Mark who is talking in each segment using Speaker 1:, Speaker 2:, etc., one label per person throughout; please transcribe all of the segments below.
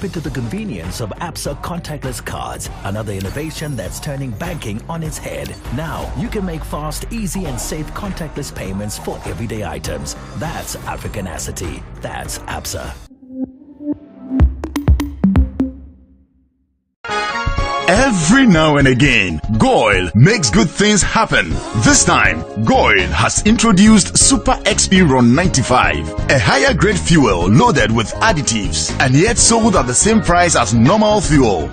Speaker 1: Step into the convenience of ABSA contactless cards, another innovation that's turning banking on its head. Now, you can make fast, easy and safe contactless payments for everyday items. That's Africanacity. That's ABSA.
Speaker 2: Every now and again, Goil makes good things happen. This time, Goil has introduced Super XP Ron 95, a higher grade fuel loaded with additives and yet sold at the same price as normal fuel.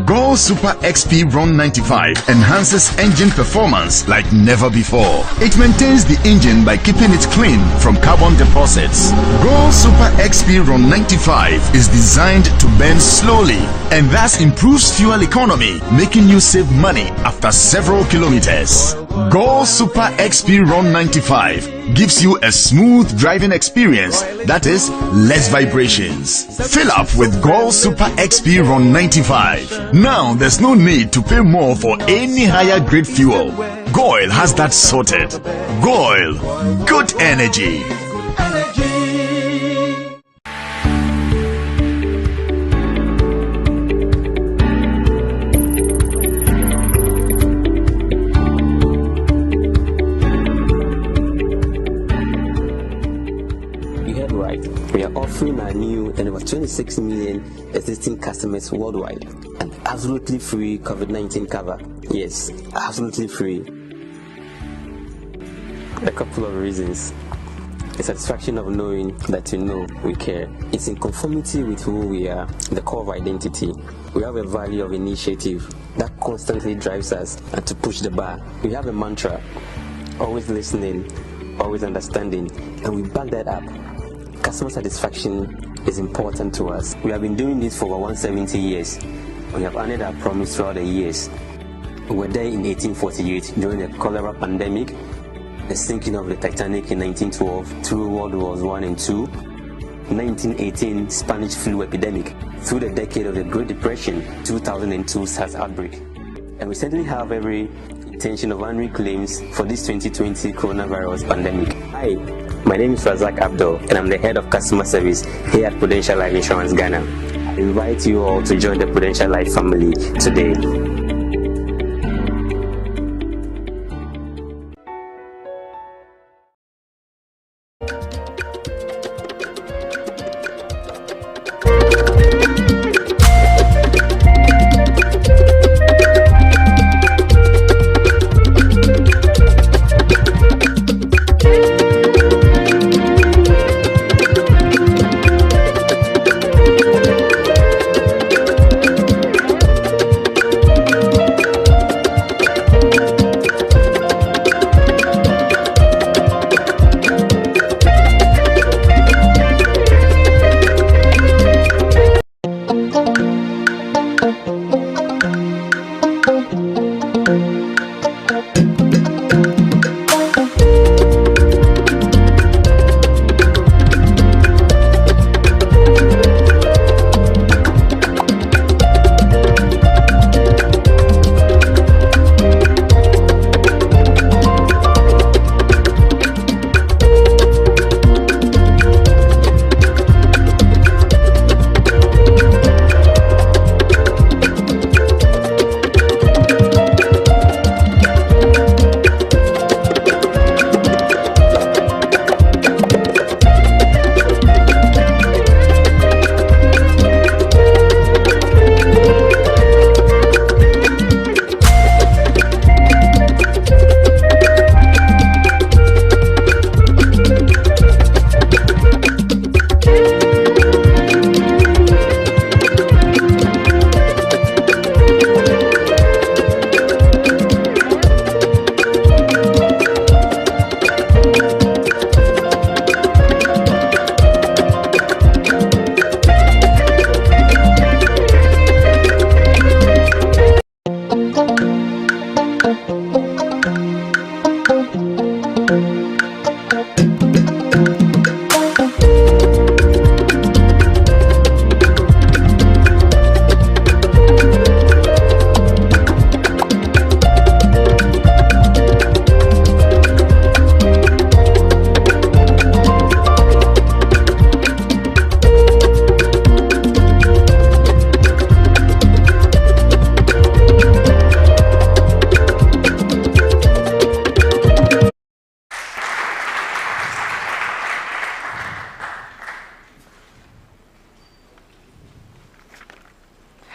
Speaker 2: Goil Super XP Ron 95 enhances engine performance like never before. It maintains the engine by keeping it clean from carbon deposits. Goil Super XP Ron 95 is designed to burn slowly and thus improves fuel economy, making you save money after several kilometers. Goil Super XP Ron 95 gives you a smooth driving experience, that is, less vibrations. Fill up with Goil Super XP Ron 95. Now there's no need to pay more for any higher grade fuel. Goil has that sorted. Goil, good energy.
Speaker 3: We are offering our new and over 26 million existing customers worldwide an absolutely free COVID-19 cover. Yes, absolutely free. A couple of reasons. The satisfaction of knowing that you know we care. It's in conformity with who we are, the core of identity. We have a value of initiative that constantly drives us and to push the bar. We have a mantra, always listening, always understanding, and we back that up. Customer satisfaction is important to us. We have been doing this for over 170 years. We have honored our promise throughout the years. We were there in 1848 during the cholera pandemic, the sinking of the Titanic in 1912, through World Wars I and II, 1918 Spanish flu epidemic, through the decade of the Great Depression, 2002 SARS outbreak. And we certainly have every intention of honoring claims for this 2020 coronavirus pandemic. Hi, my name is Razak Abdul and I'm the head of customer service here at Prudential Life Insurance Ghana. I invite you all to join the Prudential Life family today.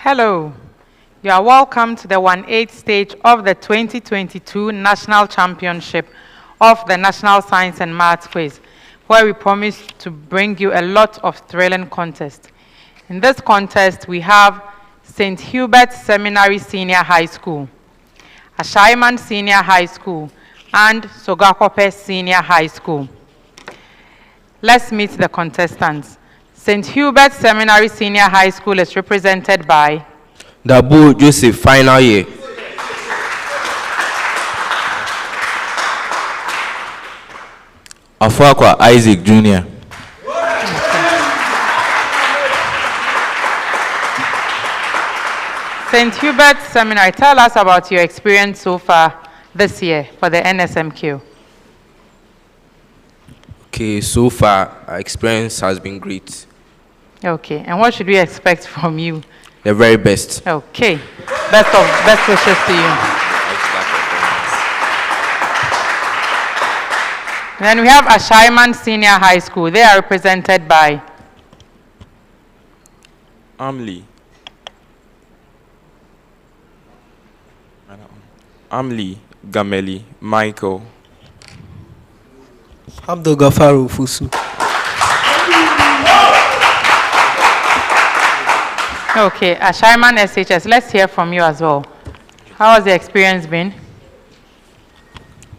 Speaker 4: Hello. You are welcome to the 1/8 stage of the 2022 National Championship of the National Science and Maths Quiz, where we promise to bring you a lot of thrilling contests. In this contest, we have St. Hubert Seminary Senior High School, Ashaiman Senior High School, and Sogakope Senior High School. Let's meet the contestants. St. Hubert Seminary Senior High School is represented by
Speaker 5: Dabu Joseph, final year. Afuakwa Isaac Jr.
Speaker 4: St. Hubert Seminary, tell us about your experience so far this year for the NSMQ.
Speaker 5: Okay, so far our experience has been great.
Speaker 4: Okay, and what should we expect from you?
Speaker 5: The very best.
Speaker 4: Okay, best wishes to you. Then we have Ashaiman Senior High School. They are represented by
Speaker 6: Amli, Gameli, Michael.
Speaker 7: Abdul Gafaru Fusu.
Speaker 4: Okay, Ashaiman SHS. Let's hear from you as well. How has the experience been?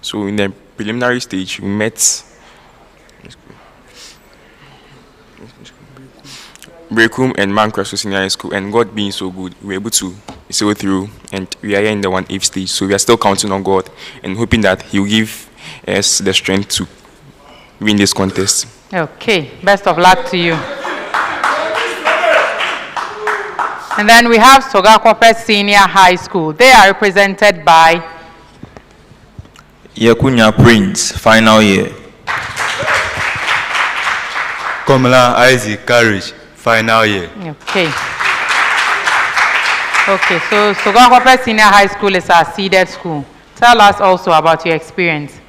Speaker 6: So in the preliminary stage, we met Brekum and Mancrasso Senior High School, and God being so good, we were able to sail through, and we are here in the 1/8 stage. So we are still counting on God and hoping that He will give us the strength to win this contest.
Speaker 4: Okay, best of luck to you. And then we have Sogakope Senior High School. They are represented by
Speaker 8: Yakunya Prince, final year. Komala Isaac Courage, final year.
Speaker 4: Okay. Okay, so Sogakope Senior High School is our seeded school. Tell us also about your experience.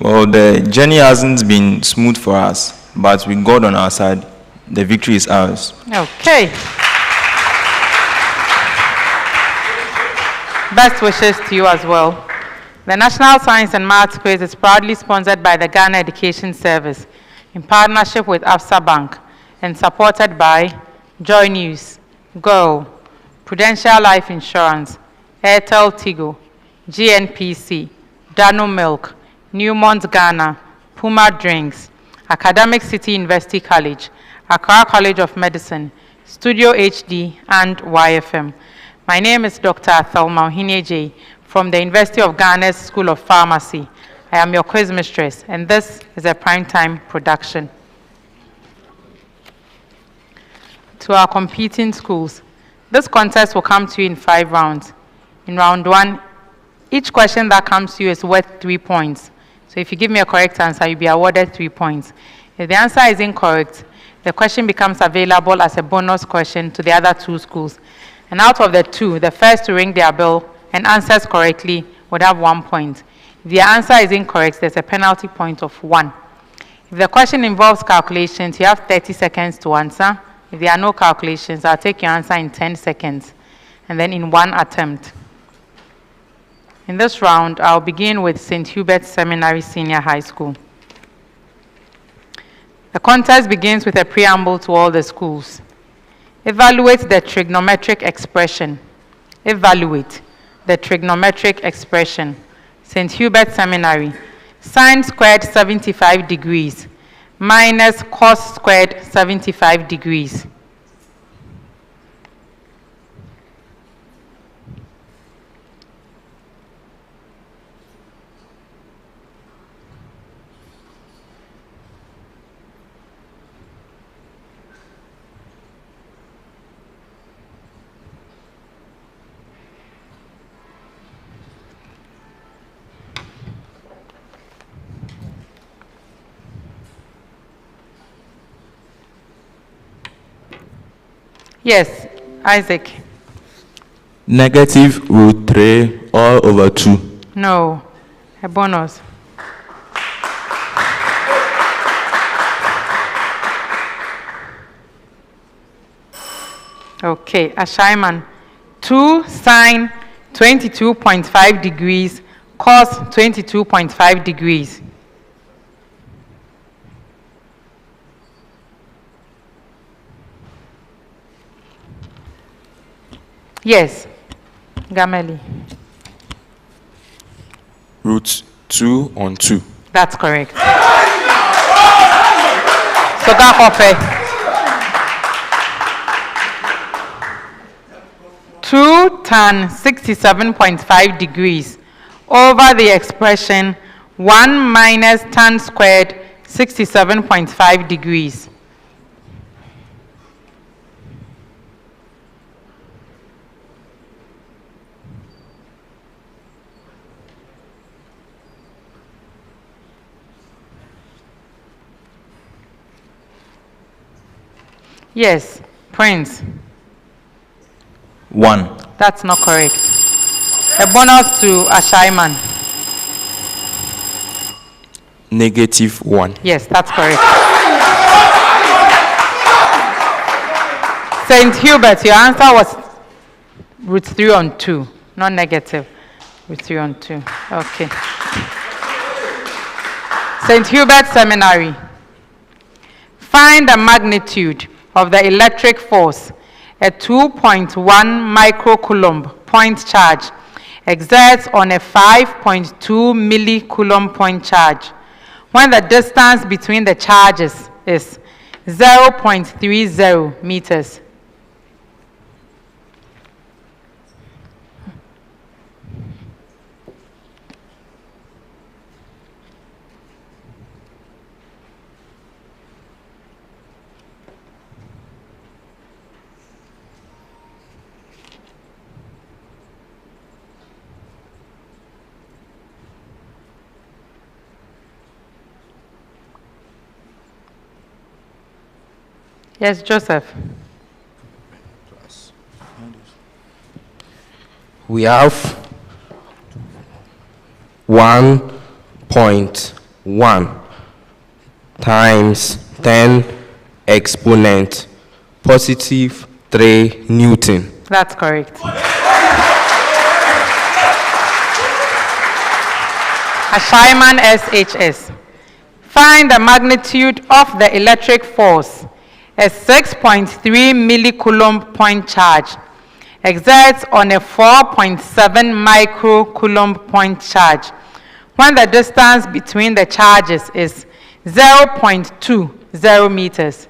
Speaker 8: Well, the journey hasn't been smooth for us, but with God on our side, the victory is ours.
Speaker 4: Okay. Best wishes to you as well. The National Science and Maths Quiz is proudly sponsored by the Ghana Education Service in partnership with Absa Bank and supported by Joy News, Go, Prudential Life Insurance, Airtel Tigo, GNPC, Dano Milk, Newmont Ghana, Puma Drinks, Academic City University College, Accra College of Medicine, Studio HD, and YFM. My name is Dr. Thelma Ohineje from the University of Ghana's School of Pharmacy. I am your quiz mistress, and this is a primetime production. To our competing schools, this contest will come to you in 5 rounds. In round 1, each question that comes to you is worth 3 points. So if you give me a correct answer, you'll be awarded 3 points. If the answer is incorrect, the question becomes available as a bonus question to the other 2 schools. And out of the 2, the first to ring their bell and answers correctly would have 1 point. If the answer is incorrect, there's a penalty point of 1. If the question involves calculations, you have 30 seconds to answer. If there are no calculations, I'll take your answer in 10 seconds, and then in 1 attempt. In this round, I'll begin with St. Hubert Seminary Senior High School. The contest begins with a preamble to all the schools. Evaluate the trigonometric expression. Evaluate the trigonometric expression. St. Hubert Seminary. Sine squared 75 degrees minus cos squared 75 degrees. Yes, Isaac.
Speaker 8: Negative root 3 all over 2.
Speaker 4: No, a bonus. Okay, Ashaiman. 2 sine 22.5 degrees cos 22.5 degrees. Yes, Gameli.
Speaker 6: Root 2 on 2.
Speaker 4: That's correct. Sogakope. 2 tan 67.5 degrees over the expression 1 minus tan squared 67.5 degrees. Yes, Prince.
Speaker 8: 1.
Speaker 4: That's not correct. A bonus to Ashaiman.
Speaker 6: -1.
Speaker 4: Yes, that's correct. St. Hubert, your answer was root 3 on 2, not negative. Root 3 on 2. Okay. St. Hubert Seminary. Find the magnitude of the electric force a 2.1 microcoulomb point charge exerts on a 5.2 millicoulomb point charge when the distance between the charges is 0.30 meters. Yes, Joseph.
Speaker 5: We have 1.1 times 10 exponent positive 3 Newton.
Speaker 4: That's correct. Ashaiman SHS. Find the magnitude of the electric force a 6.3 millicoulomb point charge exerts on a 4.7 microcoulomb point charge when the distance between the charges is 0.20 meters.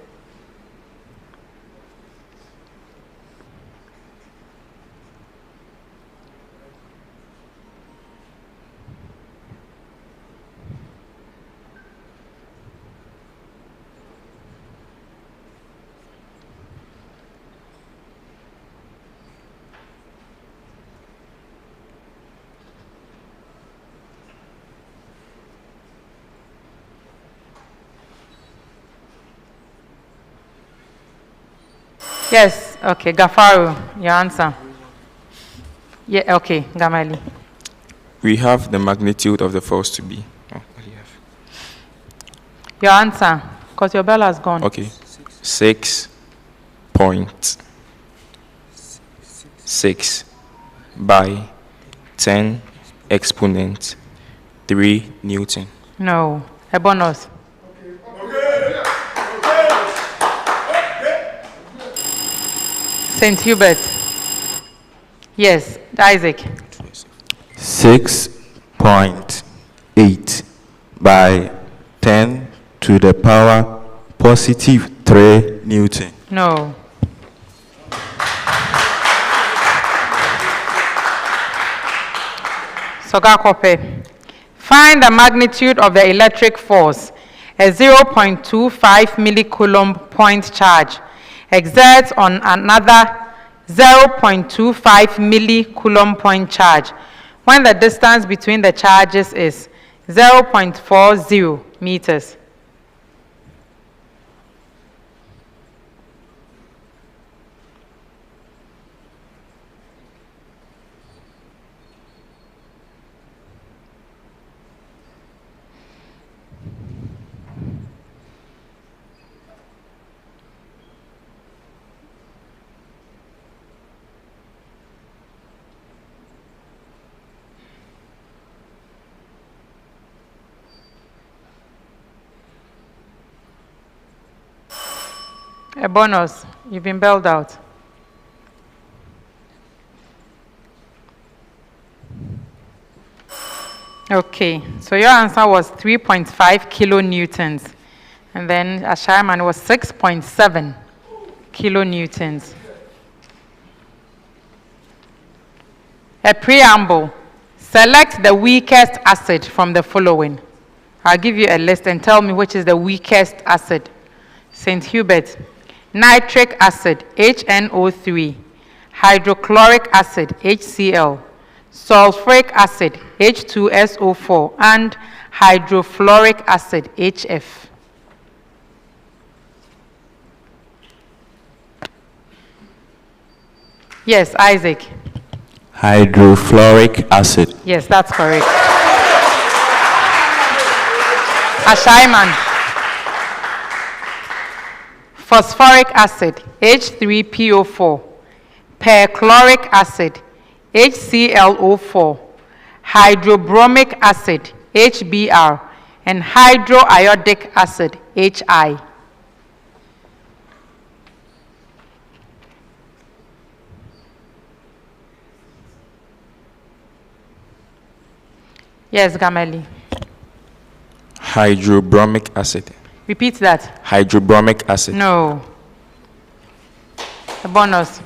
Speaker 4: Yes, okay, Gafaru, your answer. Yeah, okay, Gamali.
Speaker 6: We have the magnitude of the force to be. Oh, what do you have?
Speaker 4: Your answer, because your bell has gone.
Speaker 6: Okay. 6.6 by 10 exponent 3 Newton.
Speaker 4: No, a bonus. St. Hubert. Yes, Isaac.
Speaker 8: 6.8 by 10 to the power positive 3 Newton.
Speaker 4: No. Sogakope. Find the magnitude of the electric force a 0.25 millicoulomb point charge exerts on another 0.25 millicoulomb point charge when the distance between the charges is 0.40 meters. A bonus. You've been bailed out. Okay, so your answer was 3.5 kilonewtons. And then Ashaiman was 6.7 kilonewtons. A preamble. Select the weakest acid from the following. I'll give you a list and tell me which is the weakest acid. St. Hubert. Nitric acid, HNO3. Hydrochloric acid, HCl. Sulfuric acid, H2SO4. And hydrofluoric acid, HF. Yes, Isaac.
Speaker 8: Hydrofluoric acid.
Speaker 4: Yes, that's correct. Ashaiman. Phosphoric acid, H3PO4. Perchloric acid, HClO4. Hydrobromic acid, HBr. And hydroiodic acid, HI. Yes, Gameli.
Speaker 6: Hydrobromic acid.
Speaker 4: Repeat that.
Speaker 6: Hydrobromic acid.
Speaker 4: No. A bonus.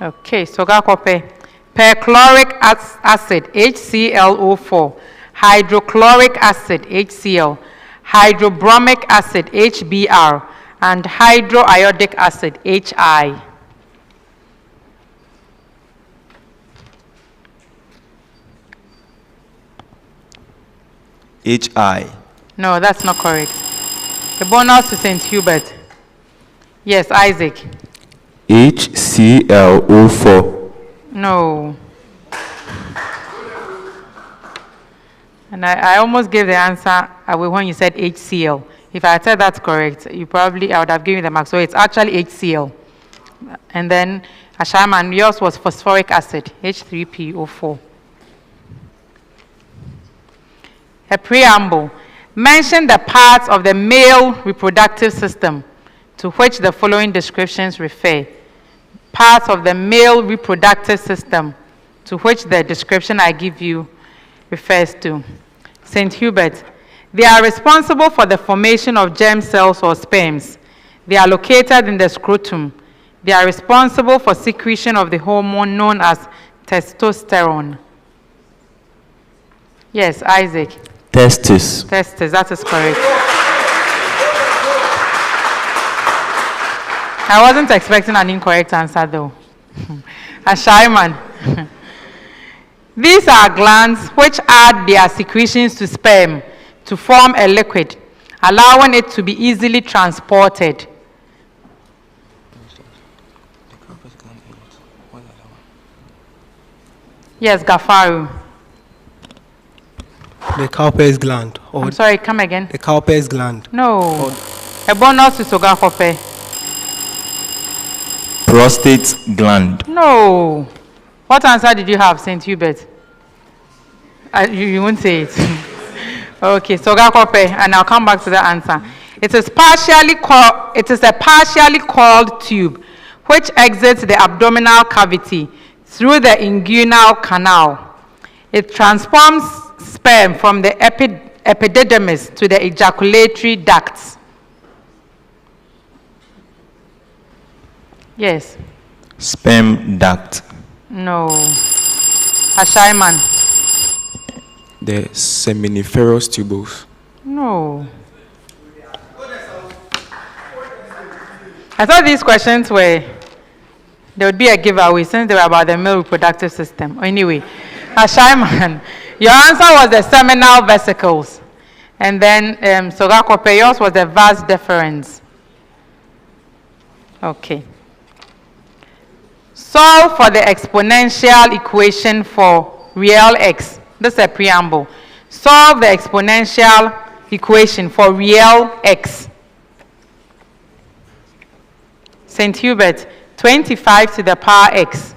Speaker 4: Okay, Sogakope. Perchloric acid, HClO4. Hydrochloric acid, HCl. Hydrobromic acid, HBr. And hydroiodic acid, HI.
Speaker 8: HI.
Speaker 4: No, that's not correct. The bonus to St. Hubert. Yes, Isaac.
Speaker 8: HClO4.
Speaker 4: No. And I almost gave the answer away when you said HCl. If I had said that's correct, I would have given you the mark. So it's actually HCl. And then Ashaiman, yours was phosphoric acid, H3PO4. A preamble. Mention the parts of the male reproductive system to which the following descriptions refer. Parts of the male reproductive system to which the description I give you refers to. St. Hubert. They are responsible for the formation of germ cells or sperms. They are located in the scrotum. They are responsible for secretion of the hormone known as testosterone. Yes, Isaac.
Speaker 8: Testis.
Speaker 4: Testis, that is correct. I wasn't expecting an incorrect answer though. Ashaiman. These are glands which add their secretions to sperm to form a liquid, allowing it to be easily transported. Yes, Gafaru.
Speaker 7: The Cowper's gland.
Speaker 4: I'm sorry, come again.
Speaker 7: The Cowper's gland.
Speaker 4: No. A bonus to Sogakope.
Speaker 8: Prostate gland.
Speaker 4: No. What answer did you have, St. Hubert? You won't say it. Okay, Sogakope, and I'll come back to the answer. It is a partially coiled tube which exits the abdominal cavity through the inguinal canal. It transforms sperm from the epididymis to the ejaculatory ducts. Yes.
Speaker 8: Sperm duct.
Speaker 4: No. Ashaiman.
Speaker 6: The seminiferous tubules.
Speaker 4: No. I thought these questions there would be a giveaway since they were about the male reproductive system. Anyway, Ashaiman, your answer was the seminal vesicles. And then Sogakope, yours was the vas deferens. Okay. Solve for the exponential equation for real x. This is a preamble. Solve the exponential equation for real x. St. Hubert, 25 to the power x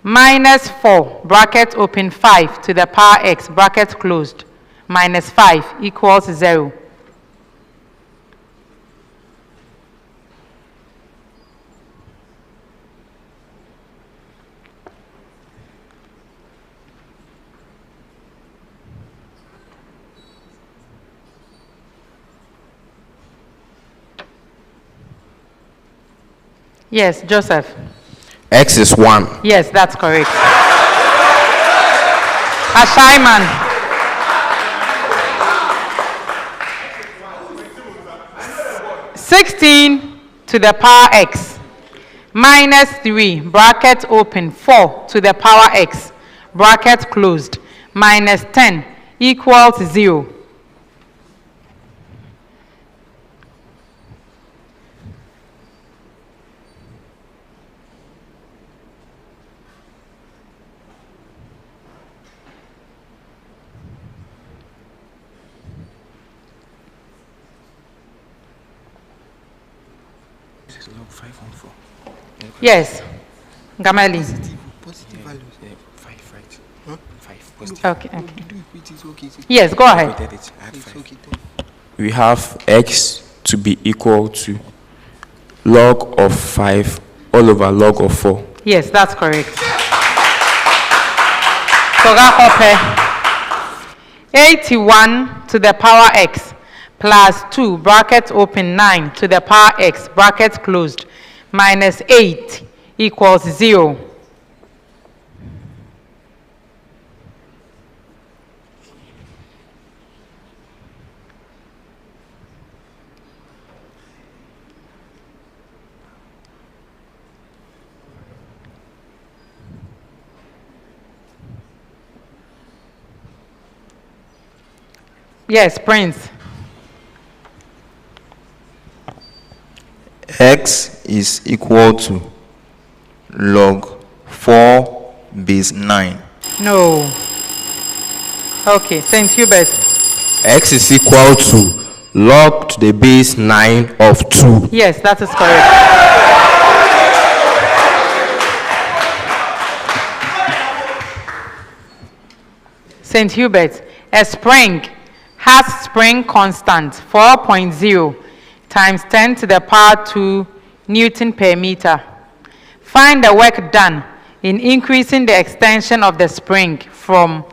Speaker 4: minus 4, bracket open, 5 to the power x, bracket closed, minus 5 equals 0. Yes, Joseph.
Speaker 5: X is 1.
Speaker 4: Yes, that's correct. Ashaiman. 16 to the power x minus 3, bracket open, 4 to the power x, bracket closed, minus 10 equals 0. Yes, Gamali.
Speaker 7: Positive values.
Speaker 6: 5, right? Huh? 5 positive.
Speaker 4: Okay. Yes, go ahead.
Speaker 6: We have x to be equal to log of 5 all over log of 4.
Speaker 4: Yes, that's correct. Sogakope 81 to the power x plus 2, bracket open, 9 to the power x, bracket closed, minus 8 equals 0. Yes, Prince.
Speaker 8: X is equal to log 4 base 9.
Speaker 4: No. Okay, St. Hubert.
Speaker 5: X is equal to log to the base 9 of 2.
Speaker 4: Yes, that is correct. St. Hubert, a spring has spring constant 4.0 times 10 to the power 2 Newton per meter. Find the work done in increasing the extension of the spring from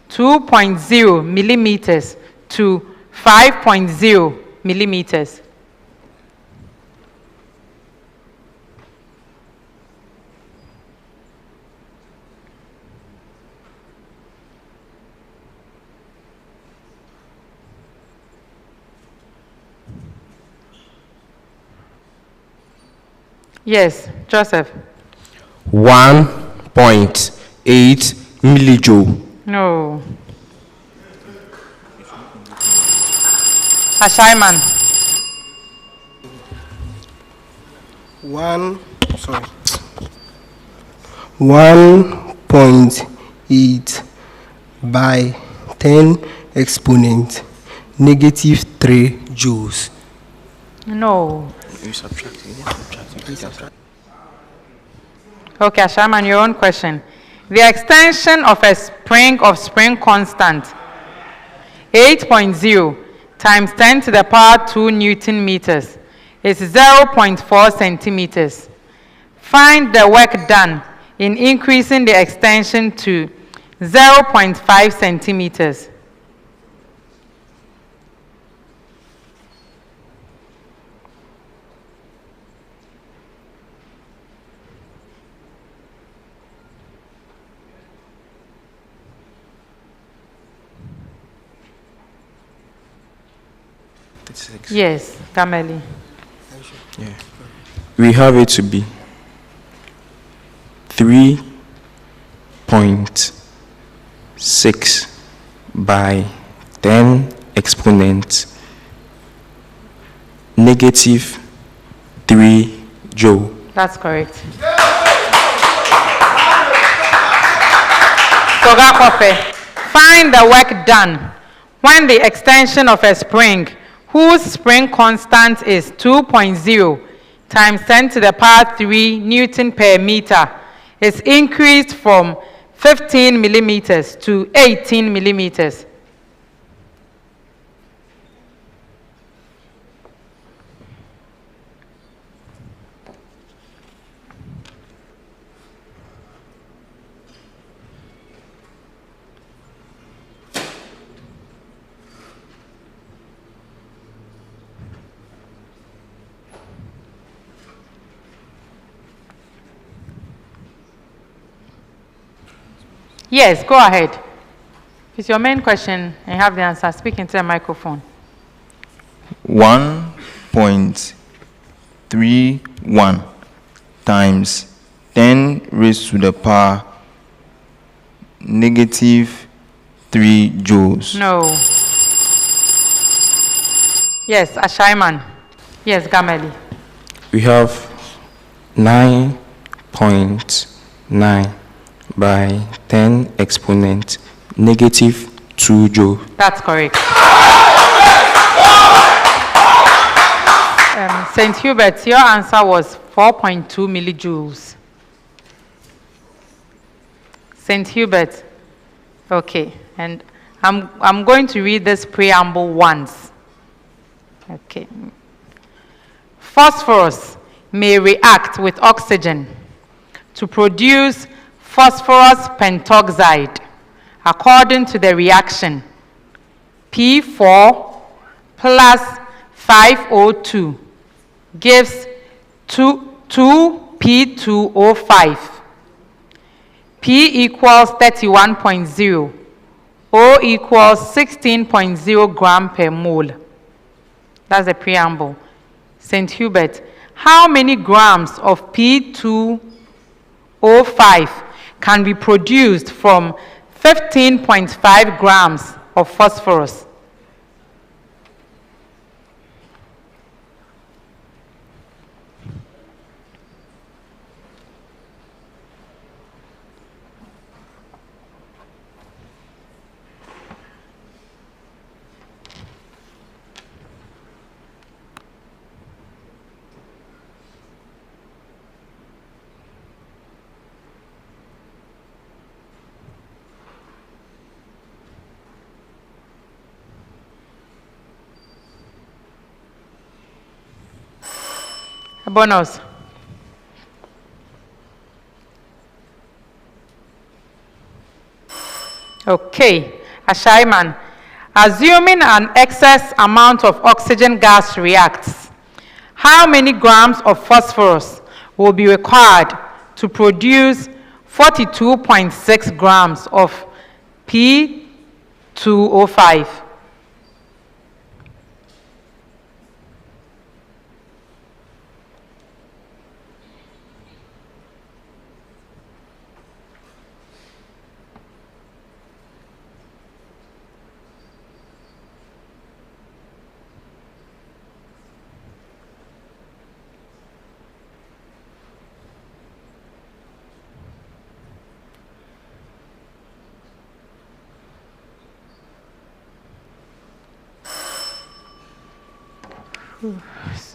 Speaker 4: 2.0 millimeters to 5.0 millimeters. Yes, Joseph.
Speaker 5: 1.8 millijoule.
Speaker 4: No. Ashaiman.
Speaker 7: 1.8 by 10 exponent negative 3 joules.
Speaker 4: No.
Speaker 6: You subtract it.
Speaker 4: Okay, Ashaiman, your own question. The extension of a spring of spring constant 8.0 times 10 to the power 2 Newton meters is 0.4 centimeters. Find the work done in increasing the extension to 0.5 centimeters. Yes, Kameli.
Speaker 6: Yeah. We have it to be 3.6 by 10 exponent negative 3 joule.
Speaker 4: That's correct. Sogakope, find the work done when the extension of a spring whose spring constant is 2.0 times 10 to the power 3 Newton per meter is increased from 15 millimeters to 18 millimeters. Yes, go ahead. It's your main question and have the answer. Speak into the microphone.
Speaker 8: 1.31 times 10 raised to the power negative 3 joules.
Speaker 4: No. Yes, Ashaiman. Yes, Gameli.
Speaker 6: We have 9.9 by 10 exponent negative 2 joule.
Speaker 4: That's correct. St. Hubert, your answer was 4.2 millijoules. St. Hubert, okay, and I'm going to read this preamble once. Okay. Phosphorus may react with oxygen to produce phosphorus pentoxide according to the reaction P4 plus 5O2 gives 2P2O5. P equals 31.0. O equals 16.0 gram per mole. That's the preamble. St. Hubert, how many grams of P2O5 can be produced from 15.5 grams of phosphorus? A bonus. Okay, Ashaiman, assuming an excess amount of oxygen gas reacts, how many grams of phosphorus will be required to produce 42.6 grams of P2O5?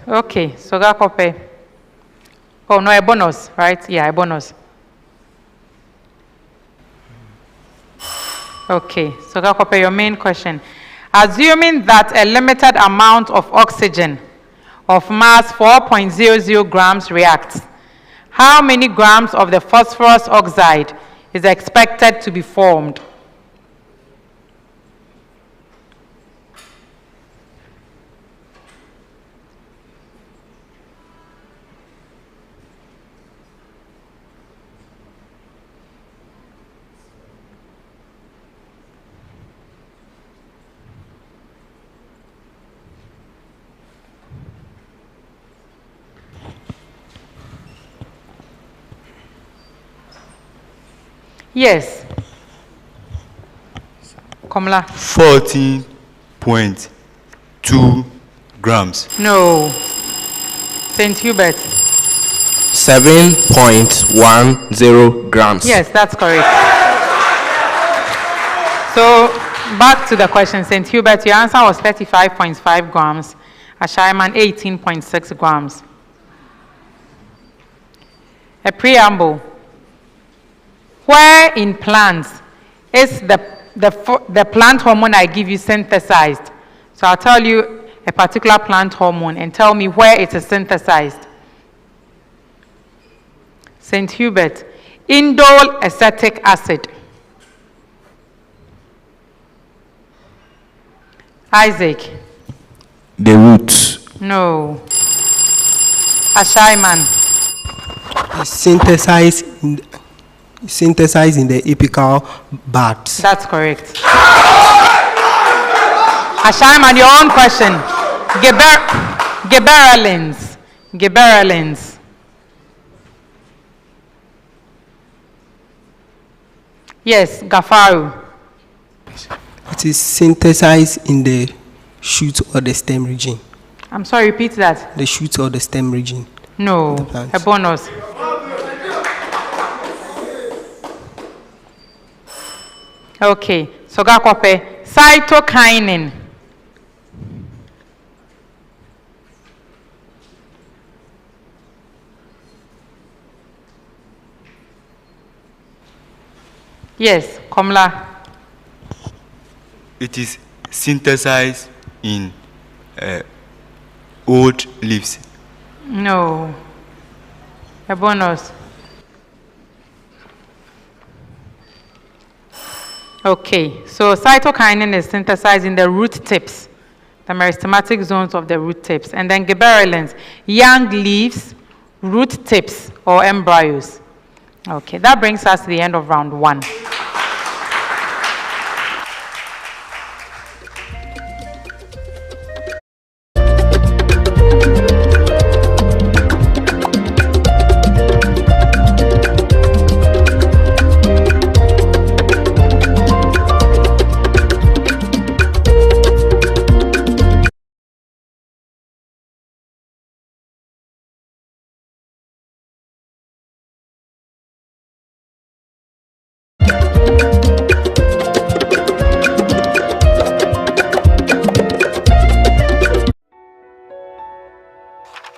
Speaker 4: Okay, Sogakope. Oh, no, a bonus, right? Yeah, a bonus. Okay, Sogakope, your main question. Assuming that a limited amount of oxygen of mass 4.00 grams reacts, how many grams of the phosphorus oxide is expected to be formed? Yes. Komla.
Speaker 9: 14.2 grams.
Speaker 4: No. St. Hubert.
Speaker 5: 7.10 grams.
Speaker 4: Yes, that's correct. So, back to the question, St. Hubert, your answer was 35.5 grams. Ashaiman, 18.6 grams. A preamble. Where in plants is the plant hormone I give you synthesized? So I'll tell you a particular plant hormone and tell me where it is synthesized. St. Hubert, indole acetic acid. Isaac.
Speaker 8: The roots.
Speaker 4: No. Ashaiman.
Speaker 7: Synthesized synthesized in the apical buds.
Speaker 4: That's correct. Ashaiman, your own question. Gibberellins. Gibberellins. Yes, Gafaru.
Speaker 7: It is synthesized in the shoot or the stem region.
Speaker 4: I'm sorry, repeat that.
Speaker 7: The shoot or the stem region.
Speaker 4: No, a bonus. Okay, Sogakope, cytokinin. Yes, Komla.
Speaker 9: It is synthesized in old leaves.
Speaker 4: No, a bonus. Okay, so cytokinin is synthesized in the root tips, the meristematic zones of the root tips, and then gibberellins, young leaves, root tips, or embryos. Okay, that brings us to the end of round 1.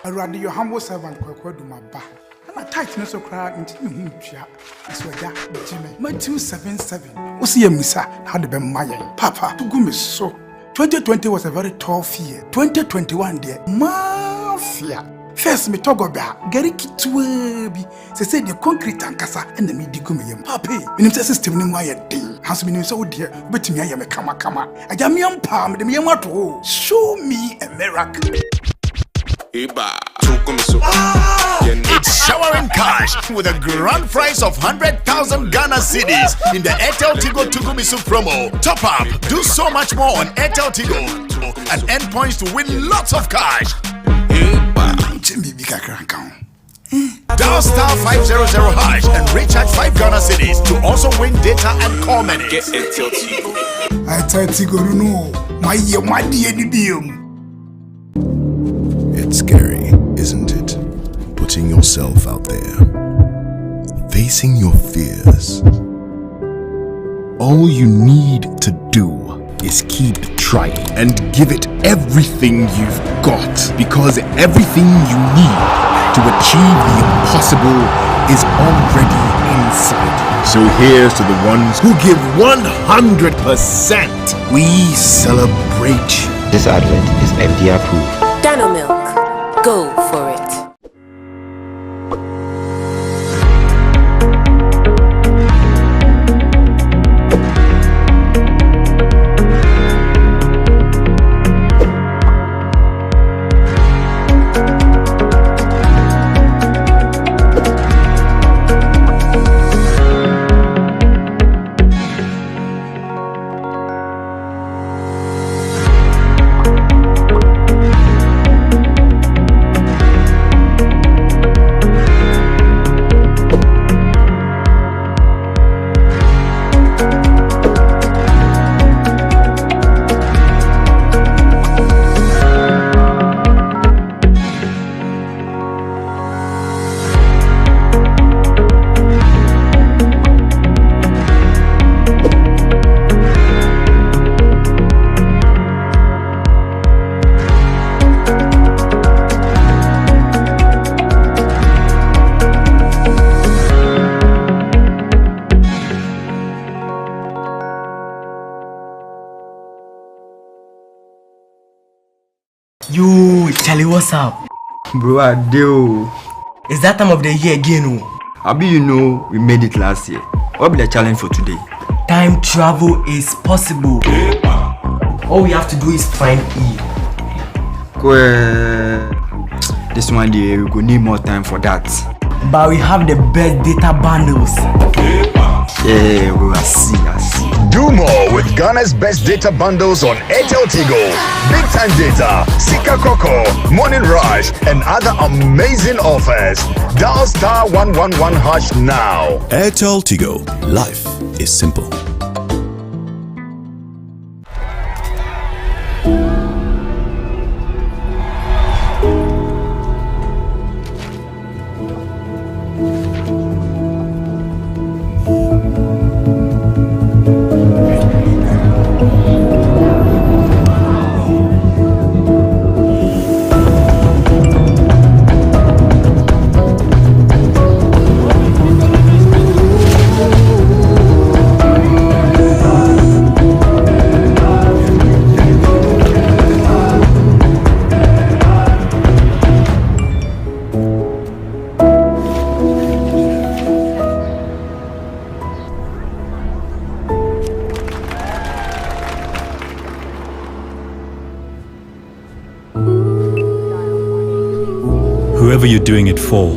Speaker 10: Aradi, your humble servant, Kwekwedu Maba. And I tighten so crowd into the Mucha. As well, that Jimmy. My 277. Was here, Missa, had the Maya. Papa, to go so. 2020 was a very tough year. 2021, dear. Mafia. First, me talk about Gary Kitwebi. They said the concrete and cassa and the medigum. Papi, minister system in my day. Has been so dear, but me, I am a kama. I am young palm, the Miamato. Show me a miracle.
Speaker 2: It's showering cash with a grand prize of 100,000 Ghana cedis in the Airtel Tigo Tugumisu promo. Top up, do so much more on Airtel Tigo and earn points to win lots of cash. Dial star 500 hash and recharge 5 Ghana cedis to also win data and call minutes. Get Airtel Tigo.
Speaker 10: Airtel Tigo, no, my dear Dibium.
Speaker 11: It's scary, isn't it? Putting yourself out there, facing your fears. All you need to do is keep trying and give it everything you've got, because everything you need to achieve the impossible is already inside you. So here's to the ones who give 100%. We celebrate you.
Speaker 12: This advert is FDA approved.
Speaker 13: Dano Milk. Go for it.
Speaker 14: Yo, Charlie, what's up?
Speaker 9: Bro, I do.
Speaker 14: It's that time of the year again.
Speaker 9: Abi, you know, we made it last year. What be the challenge for today?
Speaker 14: Time travel is possible. All we have to do is find E.
Speaker 9: This one day, we go need more time for that.
Speaker 14: but we have the best data bundles.
Speaker 9: Yeah, we will see us.
Speaker 2: Do more with Ghana's best data bundles on Airtel Tigo. Big time data, Sogakope, Morning Rush, and other amazing offers. Dial *111# now.
Speaker 11: Airtel Tigo. Life is simple.
Speaker 15: Whoever you're doing it for,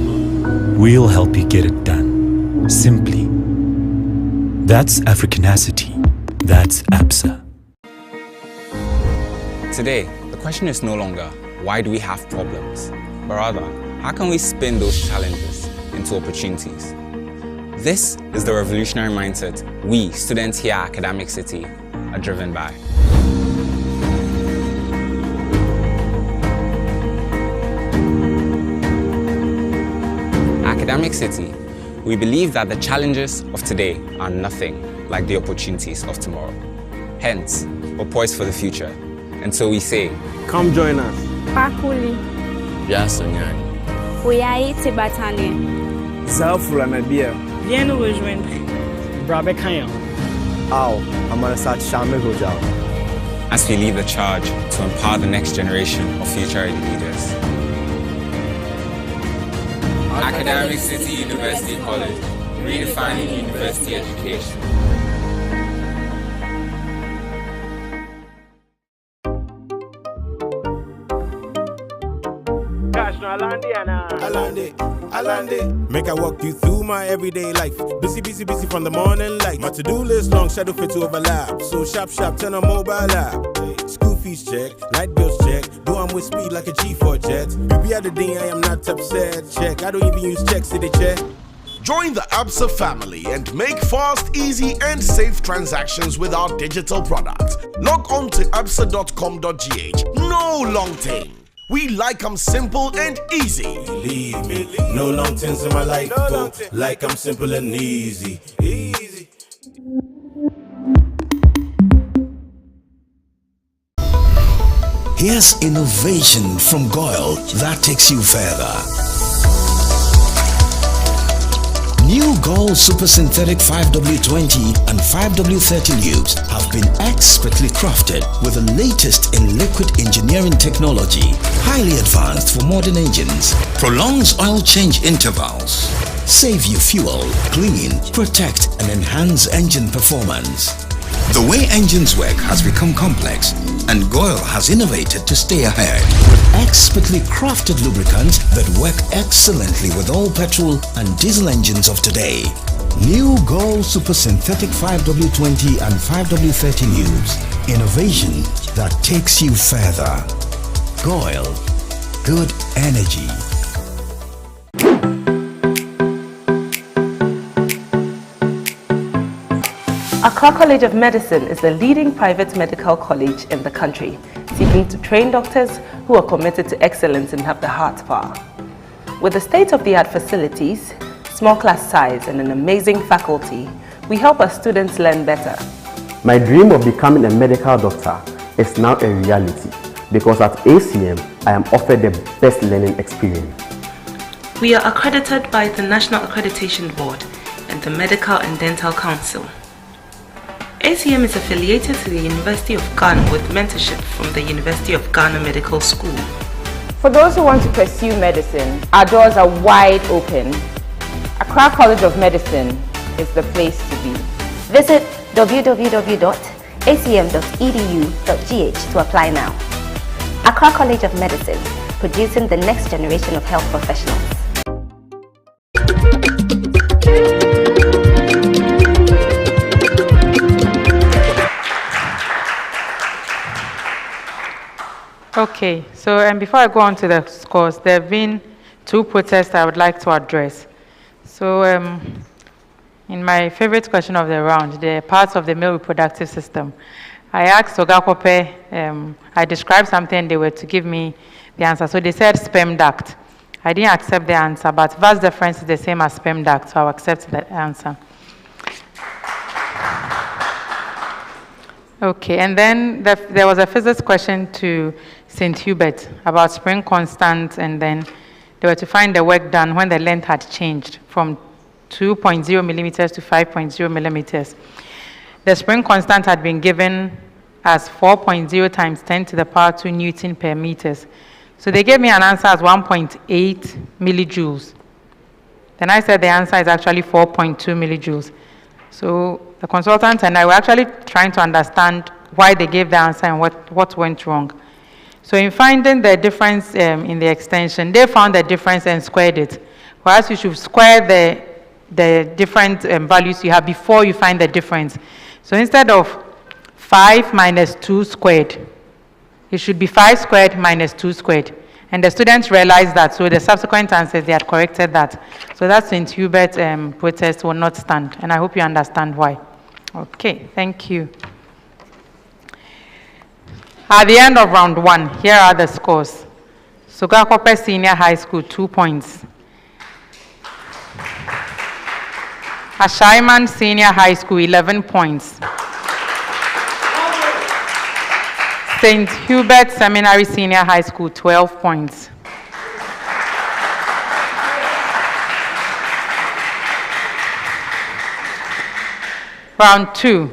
Speaker 15: we'll help you get it done. Simply. That's Africanacity. That's ABSA.
Speaker 16: Today, the question is no longer, why do we have problems? But rather, how can we spin those challenges into opportunities? This is the revolutionary mindset we, students here at Academic City, are driven by. Academic City, we believe that the challenges of today are nothing like the opportunities of tomorrow. Hence, we're poised for the future. And so we say,
Speaker 17: come join us.
Speaker 18: Pakuli.
Speaker 16: Jasonyani.
Speaker 18: Fouyaï Tibatane.
Speaker 17: Zafulanadia.
Speaker 18: Viens nous rejoindre.
Speaker 17: Brabe Kayan.
Speaker 9: Ow, I'm gonna start Shamil Hojao.
Speaker 16: As we lead the charge to empower the next generation of future leaders. Academic City University College, redefining university education.
Speaker 19: Alande, make I walk you through my everyday life. Busy from the morning light. My to-do list long, shadow fit to overlap. So sharp, turn on mobile app. School fees check, light bills check. Do I'm with speed like a G4 jet. Be at the day, I am not upset. Check, I don't even use checks, city check.
Speaker 11: Join the ABSA family and make fast, easy, and safe transactions with our digital products. Log on to absa.com.gh. No long thing. We like 'em simple and easy.
Speaker 19: Believe me, no long things in my life. Like I'm simple and easy.
Speaker 1: Here's innovation from Goyle that takes you further. New Gold Super Synthetic 5W20 and 5W30 lubes have been expertly crafted with the latest in liquid engineering technology, highly advanced for modern engines, prolongs oil change intervals, save you fuel, clean, protect and enhance engine performance. The way engines work has become complex, and Goyle has innovated to stay ahead with expertly crafted lubricants that work excellently with all petrol and diesel engines of today. New Goyle Super Synthetic 5W20 and 5W30 lubes. Innovation that takes you further. Goyle. Good energy.
Speaker 20: Accra College of Medicine is the leading private medical college in the country, seeking to train doctors who are committed to excellence and have the heart power. With the state-of-the-art facilities, small class size, and an amazing faculty, we help our students learn better.
Speaker 21: My dream of becoming a medical doctor is now a reality because at ACM, I am offered the best learning experience.
Speaker 20: We are accredited by the National Accreditation Board and the Medical and Dental Council. ACM is affiliated to the University of Ghana with mentorship from the University of Ghana Medical School.
Speaker 22: For those who want to pursue medicine, our doors are wide open. Accra College of Medicine is the place to be.
Speaker 23: Visit www.acm.edu.gh to apply now. Accra College of Medicine, producing the next generation of health professionals.
Speaker 4: Okay, so before I go on to the scores, there have been 2 protests I would like to address. So in my favorite question of the round, the parts of the male reproductive system, I asked Sogakope, I described something, they were to give me the answer. So they said sperm duct. I didn't accept the answer, but vas deferens is the same as sperm duct, so I'll accept the answer. Okay, and then there was a physics question to St. Hubert about spring constant, and then they were to find the work done when the length had changed from 2.0 millimeters to 5.0 millimeters. The spring constant had been given as 4.0 times 10 to the power 2 Newton per meters. So they gave me an answer as 1.8 millijoules. Then I said the answer is actually 4.2 millijoules. So the consultant and I were actually trying to understand why they gave the answer and what went wrong. So in finding the difference in the extension, they found the difference and squared it. Whereas you should square the different values you have before you find the difference. So instead of 5 minus 2 squared, it should be 5 squared minus 2 squared. And the students realized that, so the subsequent answers, they had corrected that. So that St. Hubert protest will not stand, and I hope you understand why. Okay, thank you. At the end of round 1, here are the scores. Sogakope Senior High School, 2 points. Ashaiman Senior High School, 11 points. St. Hubert Seminary Senior High School, 12 points. Round 2.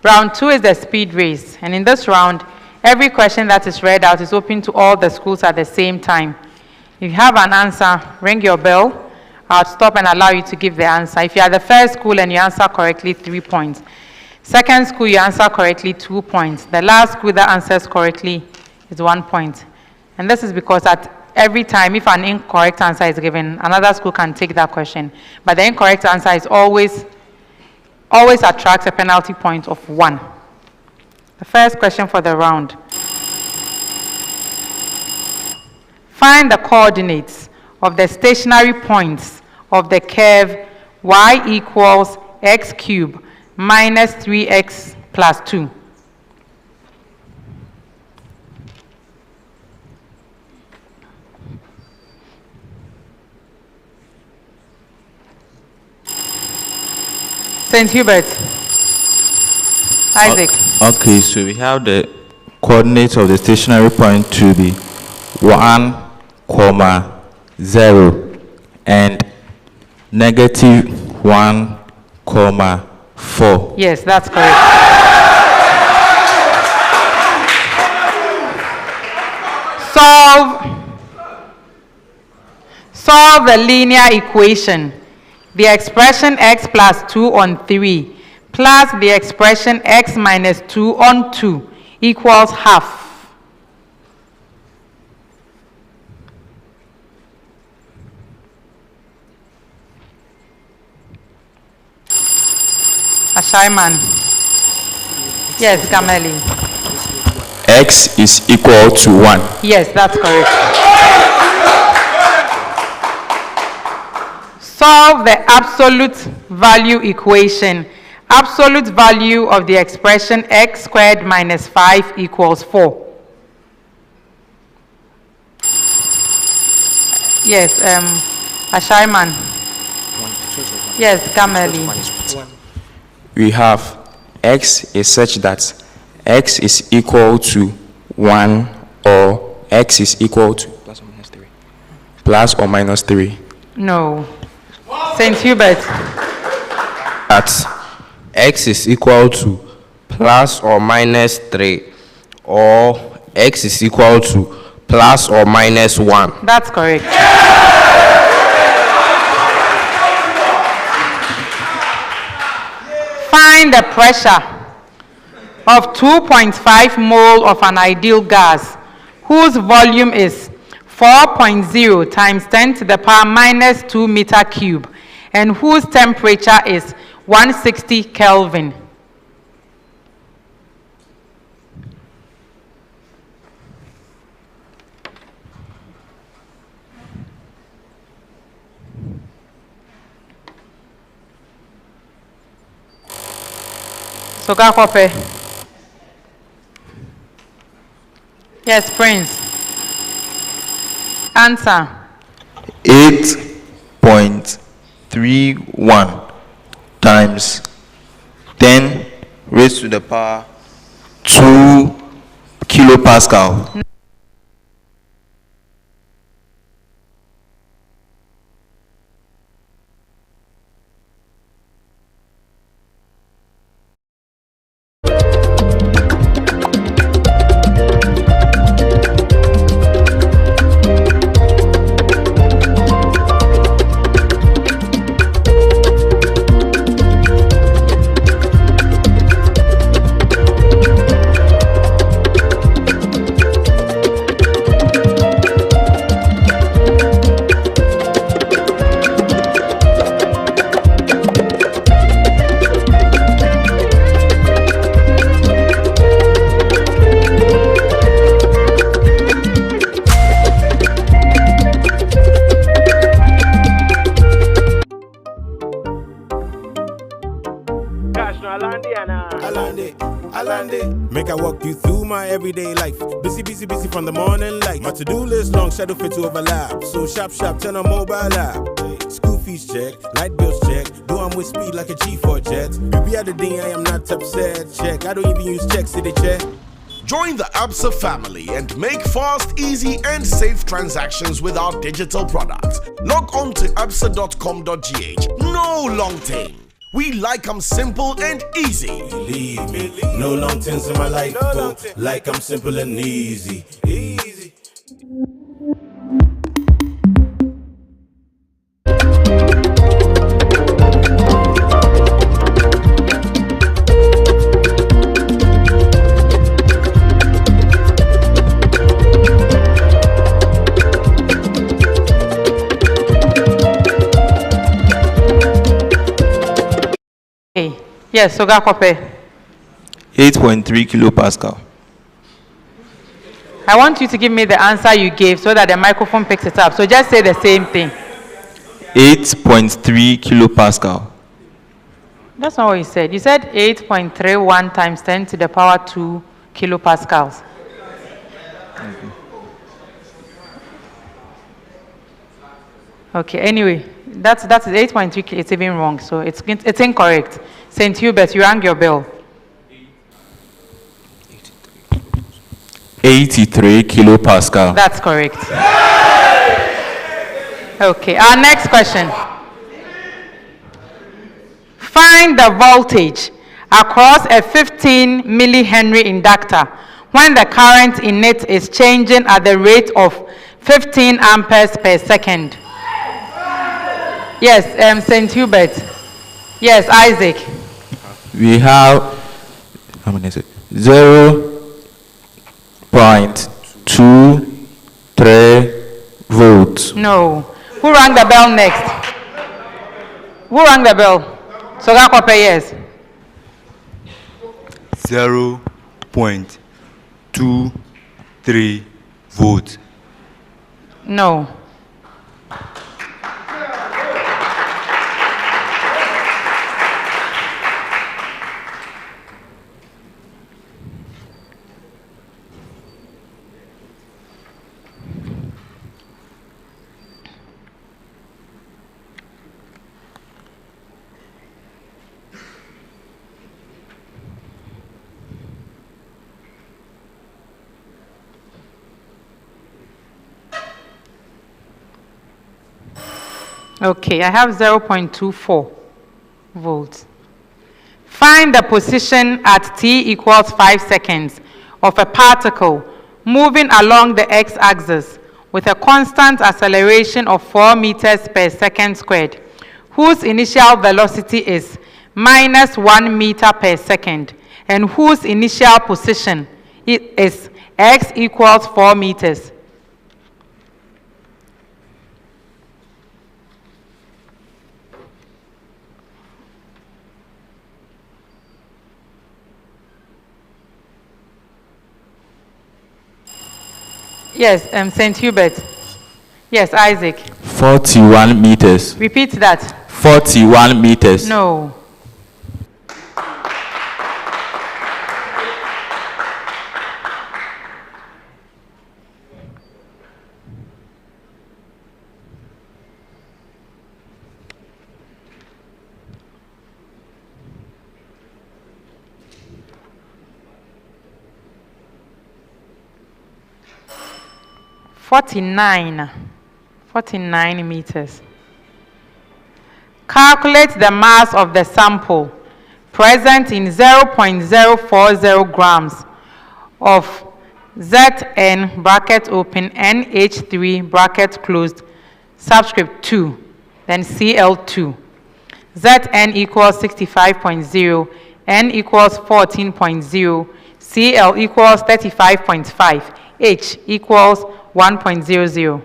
Speaker 4: Round 2 is the speed race, and in this round, every question that is read out is open to all the schools at the same time. If you have an answer, ring your bell. I'll stop and allow you to give the answer. If you are the first school and you answer correctly, 3 points. Second school, you answer correctly, 2 points. The last school that answers correctly is 1 point. And this is because at every time, if an incorrect answer is given, another school can take that question. But the incorrect answer is always attracts a penalty point of 1. The first question for the round. Find the coordinates of the stationary points of the curve y equals x cubed minus 3x plus 2. St. Hubert. Isaac.
Speaker 8: Okay, so we have the coordinates of the stationary point to be 1, 0 and -1, 4.
Speaker 4: Yes, that's correct. Solve the linear equation. The expression x plus 2 on 3 plus the expression x minus 2 on 2 equals half. Ashaiman. Yes, Gameli.
Speaker 8: X is equal to 1.
Speaker 4: Yes, that's correct. Solve the absolute value equation. Absolute value of the expression x squared minus 5 equals 4. Yes, Ashaiman. Yes, Gameli.
Speaker 8: We have x is such that x is equal to 1 or x is equal to plus or minus 3.
Speaker 4: No. St. Hubert.
Speaker 3: That x is equal to plus or minus 3 or x is equal to plus or minus 1.
Speaker 4: That's correct. Find the pressure of 2.5 mole of an ideal gas whose volume is 4.0 times 10 to the power minus 2 meter cube and whose temperature is 160 Kelvin. Sogakope. Yes, Prince. Answer.
Speaker 8: 8.31 times 10 raised to the power 2 kilopascal.
Speaker 19: Make I walk you through my everyday life. Busy, busy, busy from the morning light. My to-do list long, shadow fit to overlap. So sharp, sharp, turn on mobile app. School fees check, light bills check. Do I'm with speed like a G4 jet. You be at the day, I am not upset. Check, I don't even use checks to the check.
Speaker 11: Join the ABSA family and make fast, easy, and safe transactions with our digital products. Log on to absa.com.gh. No long thing. We like them simple and easy.
Speaker 19: Believe me, no long things in my life. No like I'm simple and easy. Easy.
Speaker 4: Yes, Sogakope.
Speaker 8: 8.3 kilopascal.
Speaker 4: I want you to give me the answer you gave so that the microphone picks it up. So just say the same thing.
Speaker 8: 8.3 kilopascal.
Speaker 4: That's not what you said. You said 8.31 times 10 to the power 2 kilopascals. Okay, anyway, that's 8.3. It's even wrong, so it's incorrect. St. Hubert, you rang your bell.
Speaker 8: 83 kilopascal.
Speaker 4: That's correct. Okay, our next question. Find the voltage across a 15 millihenry inductor when the current in it is changing at the rate of 15 amperes per second. Yes, St. Hubert. Yes, Isaac.
Speaker 8: We have, how many is it? 0.23 volts.
Speaker 4: No. Who rang the bell next? Who rang the bell? Sogakope, yes.
Speaker 5: 0.23 volts.
Speaker 4: No. Okay, I have 0.24 volts. Find the position at t equals 5 seconds of a particle moving along the x-axis with a constant acceleration of 4 meters per second squared, whose initial velocity is minus 1 meter per second, and whose initial position is x equals 4 meters. Yes, St. Hubert. Yes, Isaac.
Speaker 8: 41 meters.
Speaker 4: Repeat that.
Speaker 8: 41 meters.
Speaker 4: No. 49 meters. Calculate the mass of the sample present in 0.040 grams of Zn bracket open NH3 bracket closed subscript 2, then Cl2. Zn equals 65.0, N equals 14.0, Cl equals 35.5, H equals 1.00.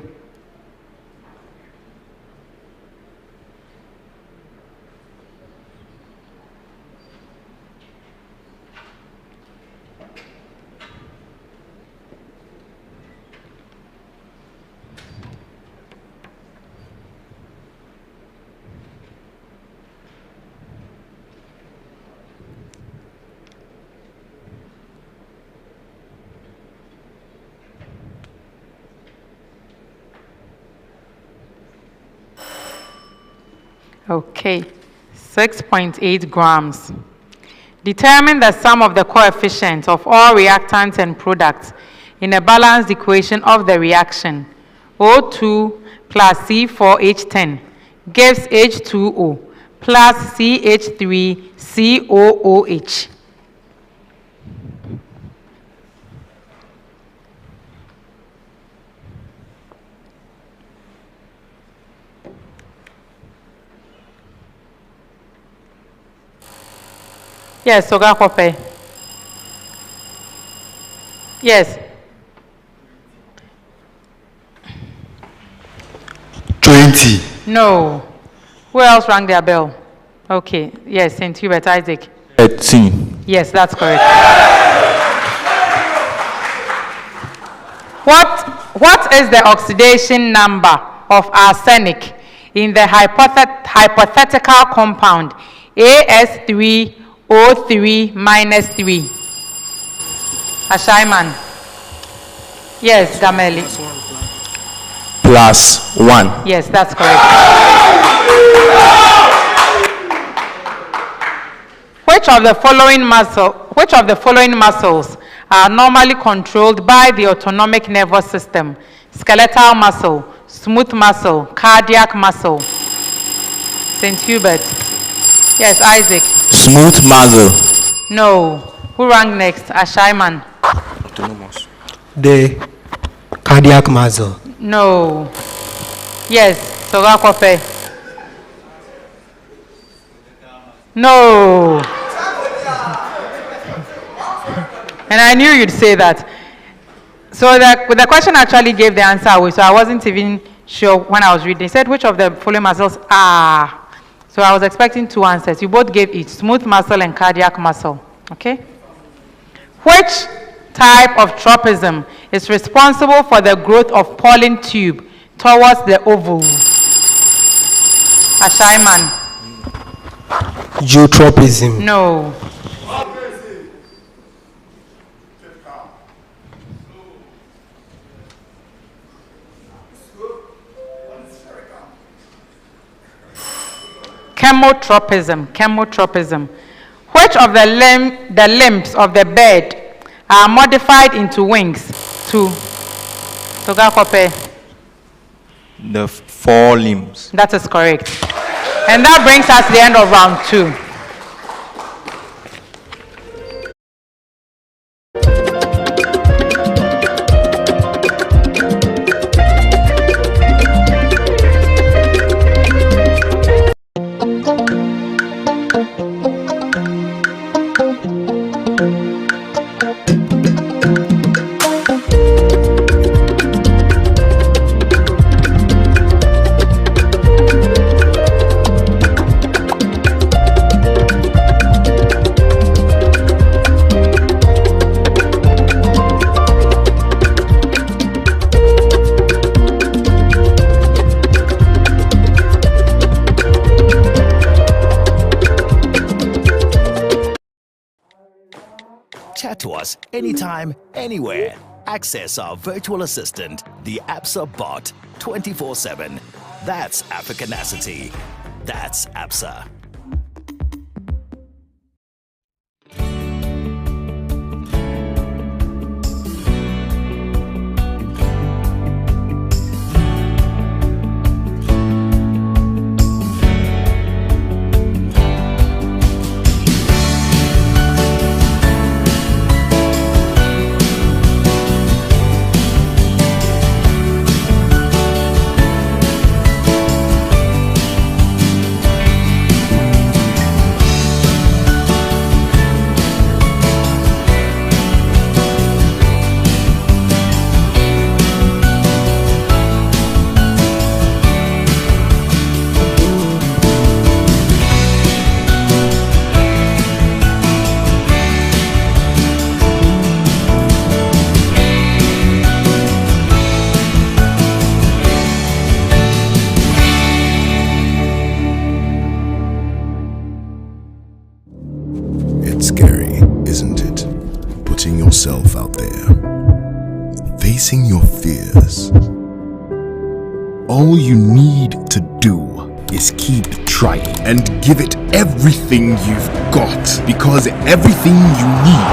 Speaker 4: Okay, 6.8 grams. Determine the sum of the coefficients of all reactants and products in a balanced equation of the reaction. O2 plus C4H10 gives H2O plus CH3COOH. Yes, Sogakope. Yes.
Speaker 14: 20.
Speaker 4: No. Who else rang their bell? Okay. Yes, St. Hubert Isaac.
Speaker 8: 13.
Speaker 4: Yes, that's correct. What is the oxidation number of arsenic in the hypothetical compound AS3O3 minus 3? Ashaiman. Yes, Gameli.
Speaker 8: Plus 1.
Speaker 4: Yes, that's correct. Which of the following muscles are normally controlled by the autonomic nervous system? Skeletal muscle, smooth muscle, cardiac muscle. St. Hubert. Yes, Isaac.
Speaker 8: Smooth muscle.
Speaker 4: No. Who rang next? Ashaiman.
Speaker 8: Autonomous.
Speaker 14: The cardiac muscle.
Speaker 4: No. Yes, Sogakope. No. And I knew you'd say that. So the question actually gave the answer away, so I wasn't even sure when I was reading. It said, which of the following muscles are? So I was expecting two answers. You both gave each, smooth muscle and cardiac muscle. Okay? Which type of tropism is responsible for the growth of pollen tube towards the ovule? Ashaiman.
Speaker 14: Eutropism.
Speaker 4: No. Chemotropism. Which of the limbs of the bird are modified into wings? 2. Sogakope.
Speaker 8: The 4 limbs.
Speaker 4: That is correct. And that brings us to the end of round 2.
Speaker 1: Chat to us anytime, anywhere. Access our virtual assistant, the APSA bot, 24/7. That's Africanacity. That's APSA.
Speaker 11: yourself out there, facing your fears. All you need to do is keep trying and give it everything you've got, because everything you need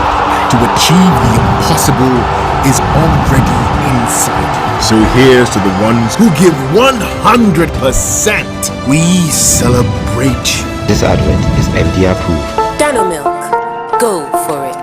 Speaker 11: to achieve the impossible is already inside you. So here's to the ones who give 100%. We celebrate you.
Speaker 12: This advert is MD approved.
Speaker 13: Dano Milk. Go for it.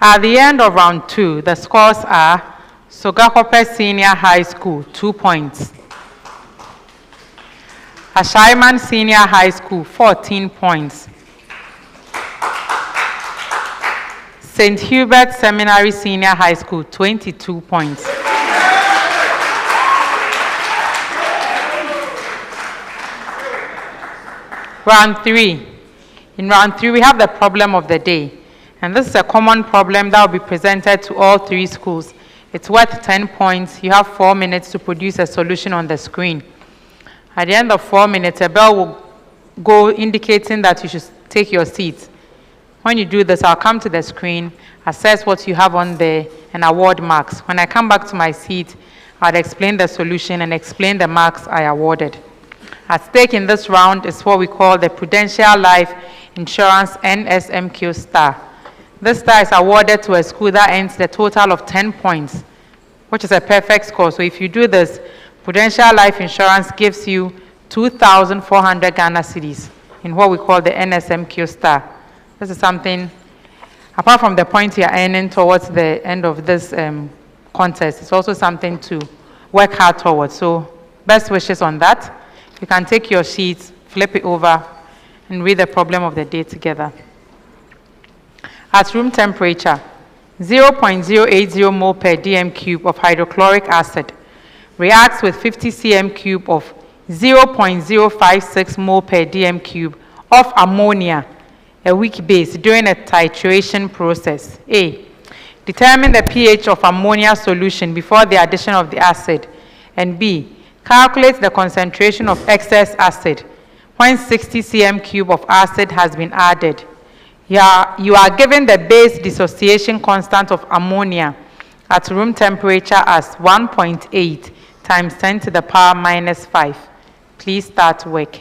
Speaker 4: At the end of round 2, the scores are Sogakope Senior High School, 2 points. Ashaiman Senior High School, 14 points. St. Hubert Seminary Senior High School, 22 points. Round 3. In round 3, we have the problem of the day. And this is a common problem that will be presented to all 3 schools. It's worth 10 points. You have 4 minutes to produce a solution on the screen. At the end of 4 minutes, a bell will go indicating that you should take your seat. When you do this, I'll come to the screen, assess what you have on there, and award marks. When I come back to my seat, I'll explain the solution and explain the marks I awarded. At stake in this round is what we call the Prudential Life Insurance NSMQ Star. This star is awarded to a school that earns the total of 10 points, which is a perfect score. So if you do this, Prudential Life Insurance gives you 2,400 Ghana cedis in what we call the NSMQ Star. This is something, apart from the points you are earning towards the end of this contest, it's also something to work hard towards. So best wishes on that. You can take your sheets, flip it over, and read the problem of the day together. At room temperature, 0.080 mole per dm cube of hydrochloric acid reacts with 50 cm cube of 0.056 mole per dm cube of ammonia, a weak base, during a titration process. A. Determine the pH of ammonia solution before the addition of the acid. And B. Calculate the concentration of excess acid when 60 cm cube of acid has been added. You are given the base dissociation constant of ammonia at room temperature as 1.8 times 10 to the power minus 5. Please start work.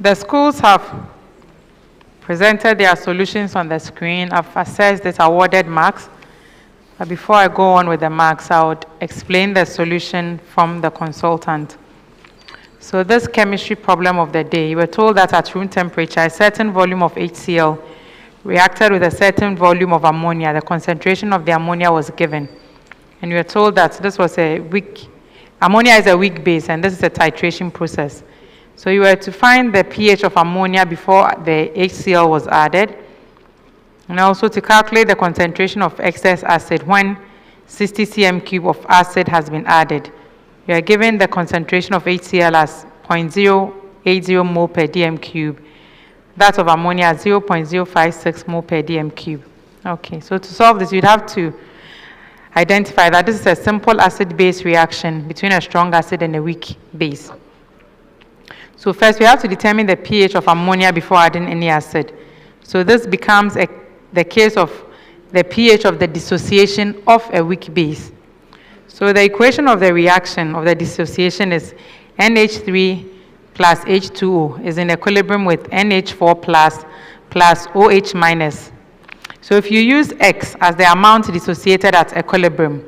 Speaker 4: The schools have presented their solutions on the screen. I've assessed it, awarded marks. But before I go on with the marks, I would explain the solution from the consultant. So this chemistry problem of the day, you were told that at room temperature, a certain volume of HCl reacted with a certain volume of ammonia. The concentration of the ammonia was given. And you were told that this was a weak, ammonia is a weak base, and this is a titration process. So you were to find the pH of ammonia before the HCl was added, and also to calculate the concentration of excess acid when 60 cm cube of acid has been added. You are given the concentration of HCl as 0.080 mole per dm cube, that of ammonia as 0.056 mole per dm cube. Okay, so to solve this, you'd have to identify that this is a simple acid-base reaction between a strong acid and a weak base. So first, we have to determine the pH of ammonia before adding any acid. So this becomes the case of the pH of the dissociation of a weak base. So the equation of the reaction of the dissociation is NH3 plus H2O is in equilibrium with NH4 plus OH minus. So if you use X as the amount dissociated at equilibrium,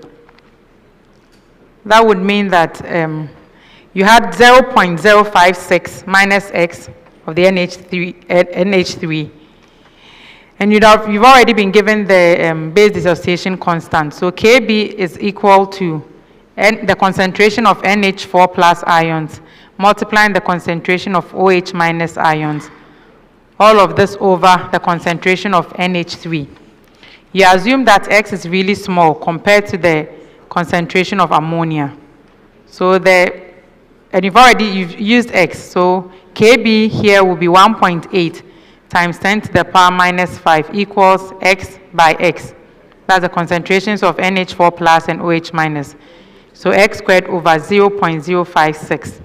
Speaker 4: that would mean that you had 0.056 minus X of the NH3, and you've already been given the base dissociation constant. So Kb is equal to the concentration of NH4 plus ions multiplying the concentration of OH minus ions. All of this over the concentration of NH3. You assume that X is really small compared to the concentration of ammonia. So and you've used X. So Kb here will be 1.8 times 10 to the power minus 5 equals X by X. That's the concentrations of NH4 plus and OH minus. So X squared over 0.056.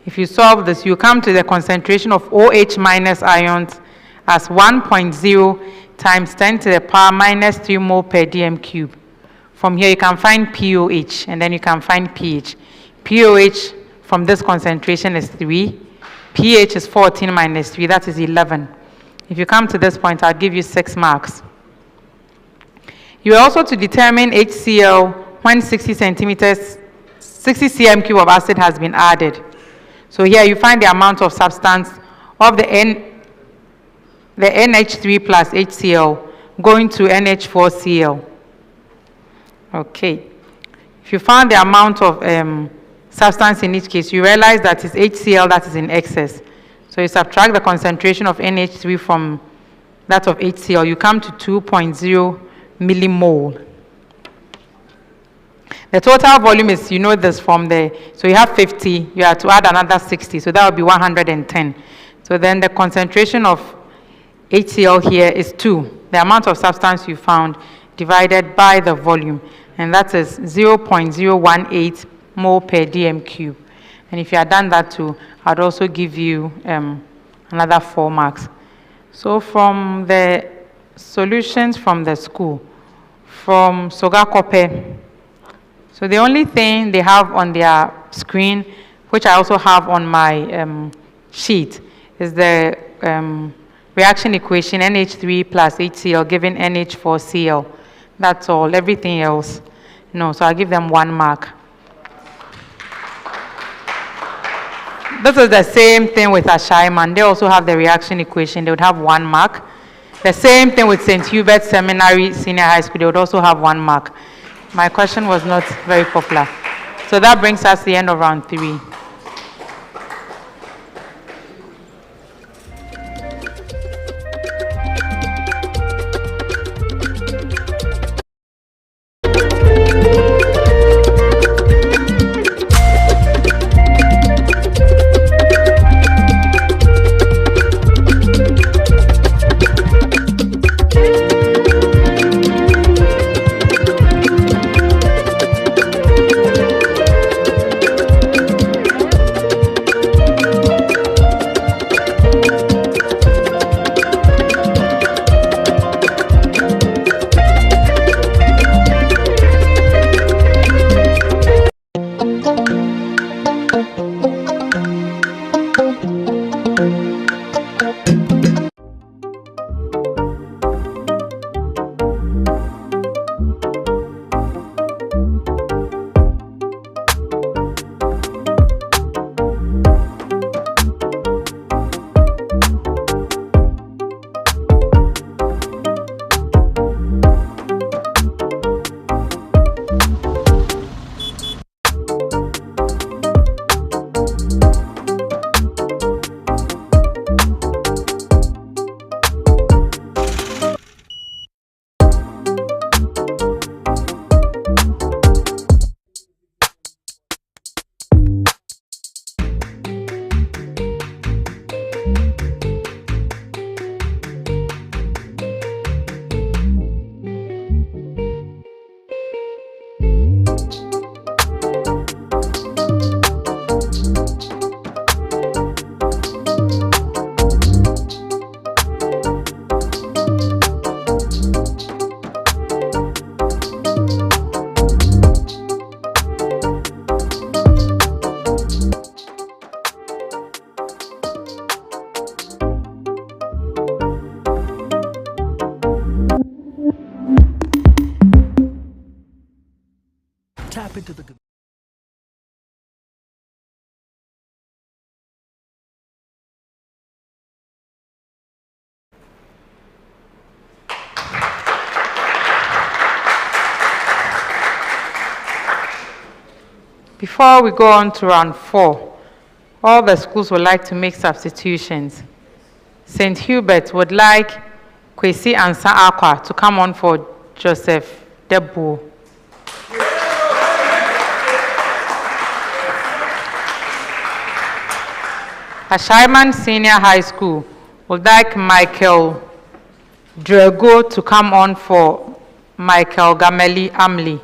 Speaker 4: If you solve this, you come to the concentration of OH minus ions as 1.0 times 10 to the power minus 3 mole per dm cube. From here, you can find POH, and then you can find pH. POH from this concentration is 3. pH is 14 minus 3, that is 11. If you come to this point, I'll give you 6 marks. You are also to determine HCl when 60 cm cube of acid has been added. So here you find the amount of substance of the NH3 plus HCl going to NH4Cl. Okay. If you found the amount of substance in each case, you realize that it's HCl that is in excess. So you subtract the concentration of NH3 from that of HCl, you come to 2.0 millimole. The total volume is, you know this from so you have 50, you have to add another 60, so that would be 110. So then the concentration of HCl here is 2, the amount of substance you found divided by the volume, and that is 0.018 mole per dm cube. And if you had done that too, I'd also give you another 4 marks. So from the solutions from the school, from Sogakope, so the only thing they have on their screen, which I also have on my sheet, is the reaction equation NH3 plus HCl given NH4Cl. That's all. Everything else, no. So I'll give them 1 mark. This is the same thing with Ashaiman. They also have the reaction equation. They would have 1 mark. The same thing with St. Hubert Seminary Senior High School. They would also have 1 mark. My question was not very popular. So that brings us to the end of round 3.
Speaker 1: Tap into the...
Speaker 4: Before we go on to round 4, all the schools would like to make substitutions. St. Hubert would like Kwesi Ansa Akwa to come on for Joseph Debu. Ashaiman Senior High School would like Michael Drago to come on for Michael Gameli Amli.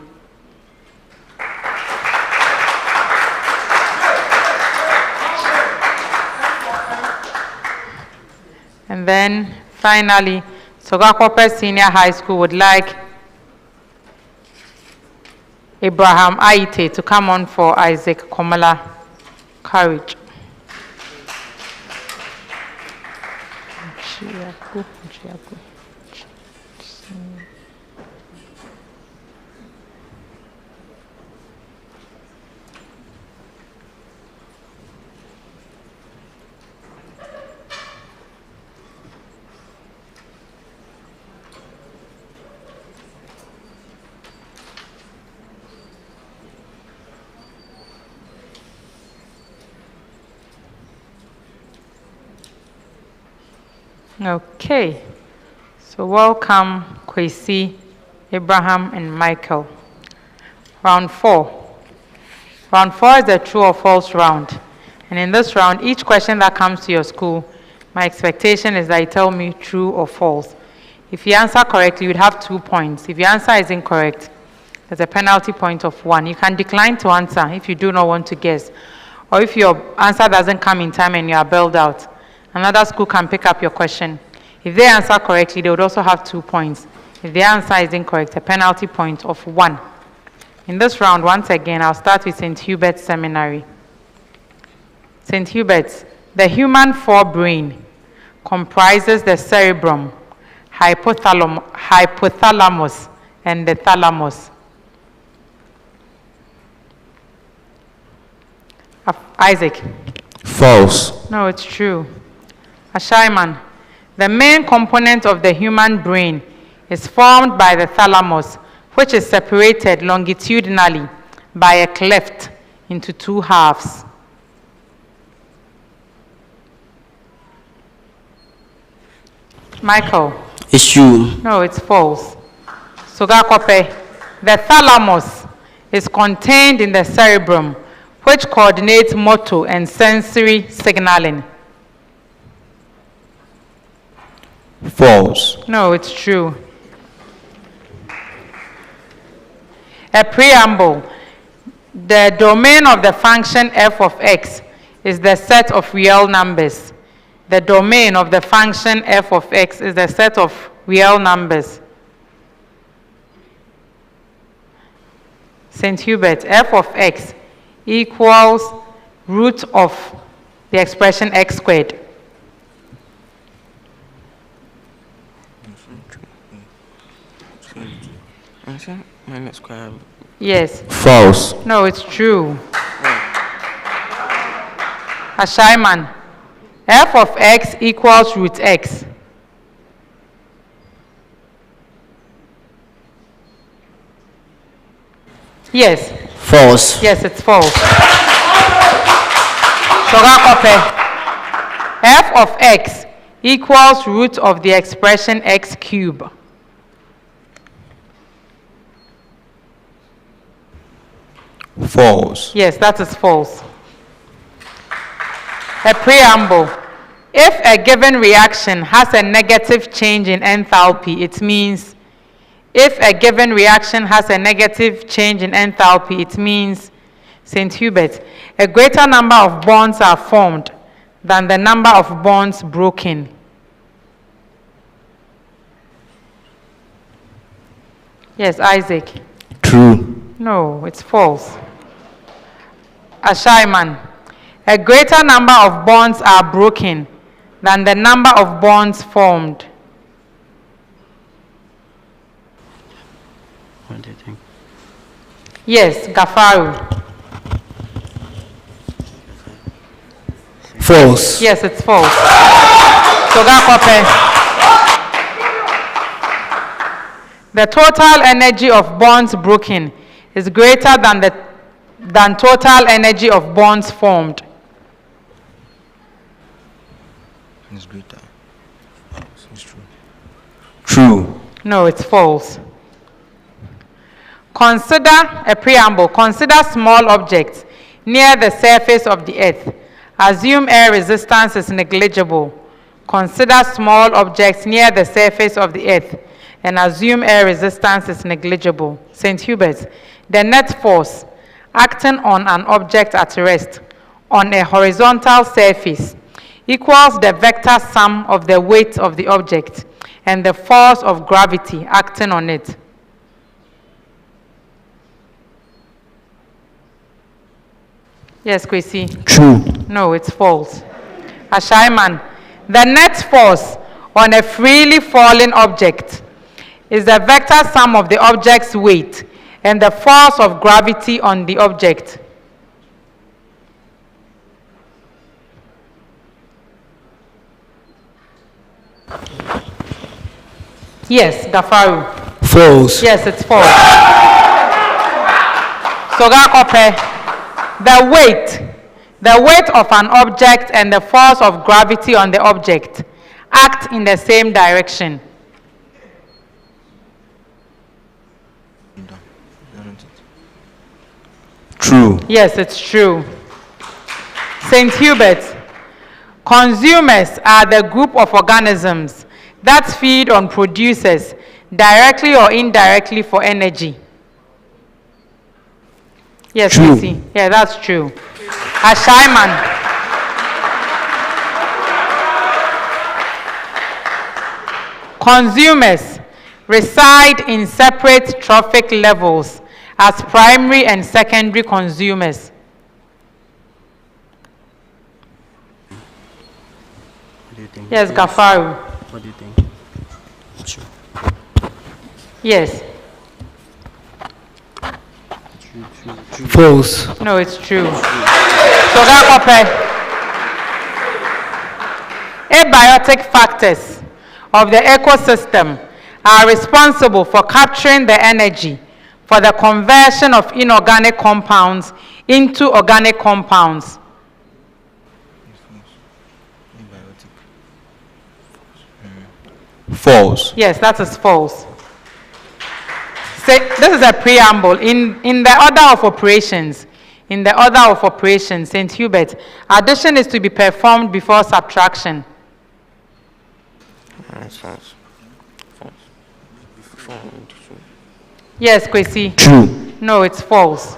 Speaker 4: And then finally, Sogakope Senior High School would like Abraham Aite to come on for Isaac Komala Courage. Okay, so welcome Kwesi, Abraham, and Michael. Round 4. Round 4 is the true or false round. And in this round, each question that comes to your school, my expectation is that you tell me true or false. If you answer correctly, you'd have 2 points. If your answer is incorrect, there's a penalty point of 1. You can decline to answer if you do not want to guess. Or if your answer doesn't come in time and you are bailed out, another school can pick up your question. If they answer correctly, they would also have 2 points. If the answer is incorrect, a penalty point of 1. In this round, once again, I'll start with St. Hubert Seminary. St. Hubert's, the human forebrain comprises the cerebrum, hypothalamus, and the thalamus. Isaac.
Speaker 3: False.
Speaker 4: No, it's true. Ashaiman, the main component of the human brain is formed by the thalamus, which is separated longitudinally by a cleft into 2 halves. Michael.
Speaker 3: It's true.
Speaker 4: No, it's false. Sogakope, the thalamus is contained in the cerebrum, which coordinates motor and sensory signaling.
Speaker 3: False.
Speaker 4: No, it's true. A preamble. The domain of the function f of x is the set of real numbers. The domain of the function f of x is the set of real numbers. St. Hubert, f of x equals root of the expression x squared.
Speaker 3: Minus square.
Speaker 4: Yes.
Speaker 3: False.
Speaker 4: No, it's true. Ashaiman, f of x equals root x. Yes.
Speaker 14: False.
Speaker 4: Yes, it's false. Sogakope, f of x equals root of the expression x cubed.
Speaker 3: False.
Speaker 4: Yes, that is false. A preamble. If a given reaction has a negative change in enthalpy, it means St. Hubert, a greater number of bonds are formed than the number of bonds broken. Yes, Isaac.
Speaker 3: True.
Speaker 4: No, it's false. Ashaiman, a greater number of bonds are broken than the number of bonds formed.
Speaker 14: What do you think?
Speaker 4: Yes, Gafaru.
Speaker 14: False.
Speaker 4: Yes, it's false. Sogakope. The total energy of bonds broken is greater than total energy of bonds formed.
Speaker 3: It's greater. It's true. True.
Speaker 4: No, it's false. Consider a preamble. Consider small objects near the surface of the earth. Assume air resistance is negligible. Consider small objects near the surface of the earth and assume air resistance is negligible. St. Hubert, the net force acting on an object at rest on a horizontal surface equals the vector sum of the weight of the object and the force of gravity acting on it. Yes, Kwesi.
Speaker 3: True.
Speaker 4: No, it's false. Ashaiman, the net force on a freely falling object is the vector sum of the object's weight and the force of gravity on the object. Yes, Gafaru.
Speaker 14: False.
Speaker 4: Yes, it's false. Sogakope, the weight of an object and the force of gravity on the object act in the same direction.
Speaker 3: True.
Speaker 4: Yes, it's true. St. Hubert, consumers are the group of organisms that feed on producers directly or indirectly for energy. Yes,
Speaker 3: true.
Speaker 4: Lucy. Yeah, that's true. Ashaiman. Consumers reside in separate trophic levels as primary and secondary consumers.
Speaker 14: What do you think?
Speaker 4: Yes, Gafaru.
Speaker 14: What do you think? True.
Speaker 4: Yes.
Speaker 14: True. False.
Speaker 4: No, it's true. Sogakope. Abiotic factors of the ecosystem are responsible for capturing the energy for the conversion of inorganic compounds into organic compounds.
Speaker 3: False.
Speaker 4: Yes, that is false. This is a preamble. In the order of operations, St. Hubert, addition is to be performed before subtraction.
Speaker 3: False.
Speaker 4: Yes, Kwesi.
Speaker 3: True.
Speaker 4: No, it's false.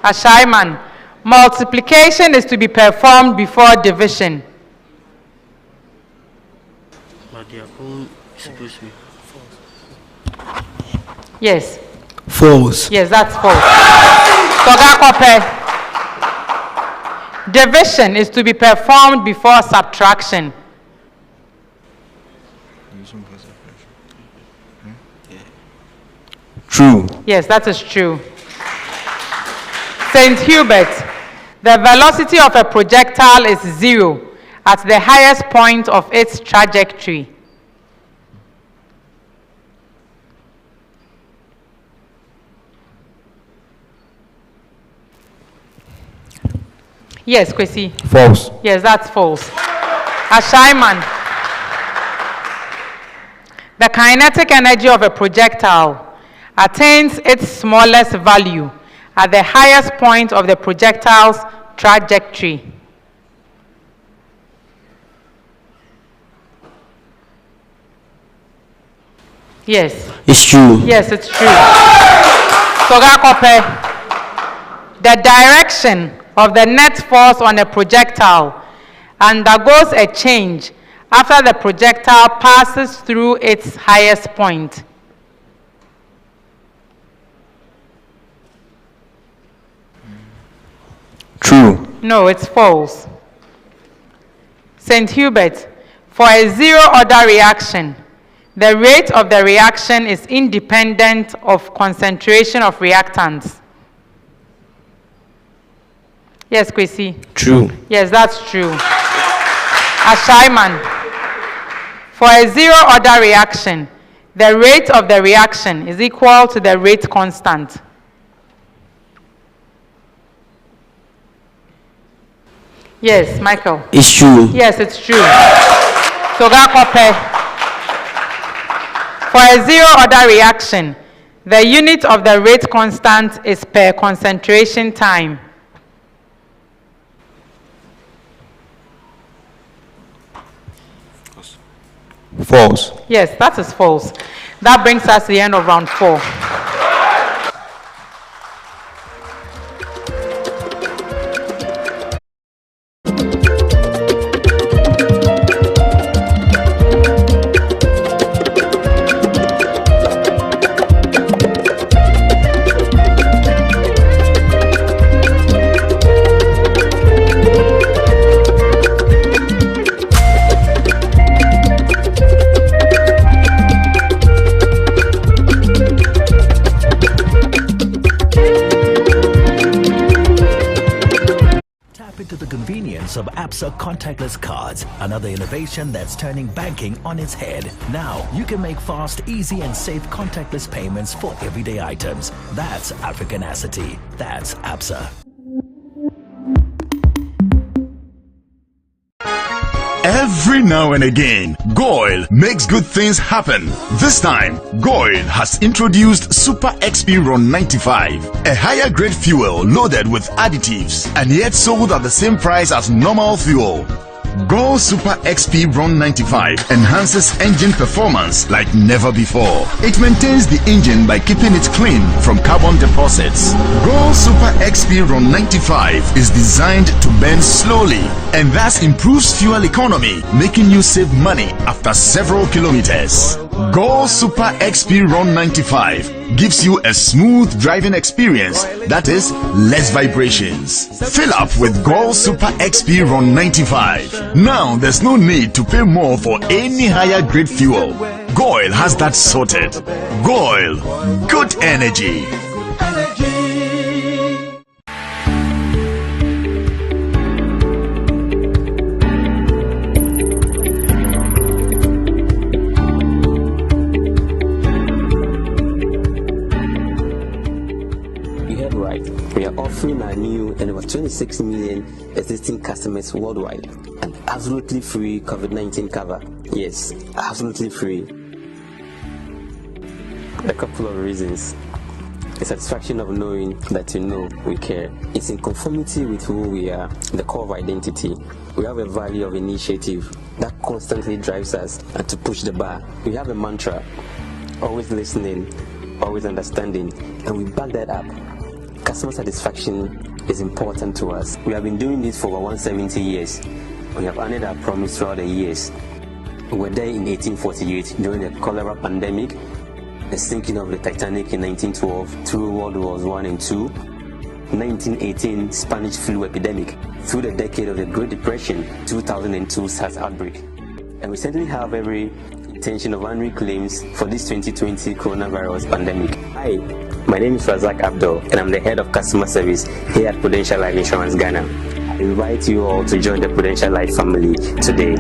Speaker 4: Ashaiman, multiplication is to be performed before division.
Speaker 14: But they are all supposed to be false.
Speaker 4: Yes.
Speaker 14: False.
Speaker 4: Yes, that's false. Sogakope. Division is to be performed before subtraction.
Speaker 3: True.
Speaker 4: Yes, that is true. St. Hubert, the velocity of a projectile is 0 at the highest point of its trajectory. Yes, Kwesi.
Speaker 3: False.
Speaker 4: Yes, that's false. Ashaiman, the kinetic energy of a projectile attains its smallest value at the highest point of the projectile's trajectory. Yes.
Speaker 3: It's true.
Speaker 4: Yes, it's true. Sogakope, the direction of the net force on a projectile undergoes a change after the projectile passes through its highest point.
Speaker 3: True.
Speaker 4: No, it's false. St. Hubert, for a zero-order reaction, the rate of the reaction is independent of concentration of reactants. Yes, Kwesi.
Speaker 3: True.
Speaker 4: Yes, that's true. Ashaiman, for a zero-order reaction, the rate of the reaction is equal to the rate constant. Yes, Michael.
Speaker 3: It's true.
Speaker 4: Yes, it's true. Sogakope, for a zero-order reaction, the unit of the rate constant is per concentration time.
Speaker 3: False.
Speaker 4: Yes, that is false. That brings us to the end of round 4.
Speaker 1: Into the convenience of ABSA contactless cards, another innovation that's turning banking on its head. Now, you can make fast, easy and safe contactless payments for everyday items. That's Africanacity. That's ABSA.
Speaker 2: Every now and again, Goil makes good things happen. This time, Goil has introduced Super XP Ron 95, a higher grade fuel loaded with additives and yet sold at the same price as normal fuel. Goil Super XP Ron 95 enhances engine performance like never before. It maintains the engine by keeping it clean from carbon deposits. Goil Super XP Ron 95 is designed to burn slowly and thus improves fuel economy, making you save money after several kilometers. Goil Super XP Ron 95 gives you a smooth driving experience, that is, less vibrations. Fill up with Goil Super XP Ron 95. Now there's no need to pay more for any higher grade fuel. Goil has that sorted. Goil, good energy.
Speaker 12: We are offering our new and over 26 million existing customers worldwide an absolutely free COVID-19 cover. Yes, absolutely free. A couple of reasons. The satisfaction of knowing that you know we care. It's in conformity with who we are, the core of identity. We have a value of initiative that constantly drives us and to push the bar. We have a mantra, always listening, always understanding, and we back that up. Customer satisfaction is important to us. We have been doing this for over 170 years. We have honored our promise throughout the years. We were there in 1848 during the cholera pandemic, the sinking of the Titanic in 1912, through World Wars I and II, 1918 Spanish flu epidemic, through the decade of the Great Depression, 2002 SARS outbreak. And we certainly have every retention of unread claims for this 2020 coronavirus pandemic. Hi, my name is Razak Abdul, and I'm the head of customer service here at Prudential Life Insurance Ghana. I invite you all to join the Prudential Life family today.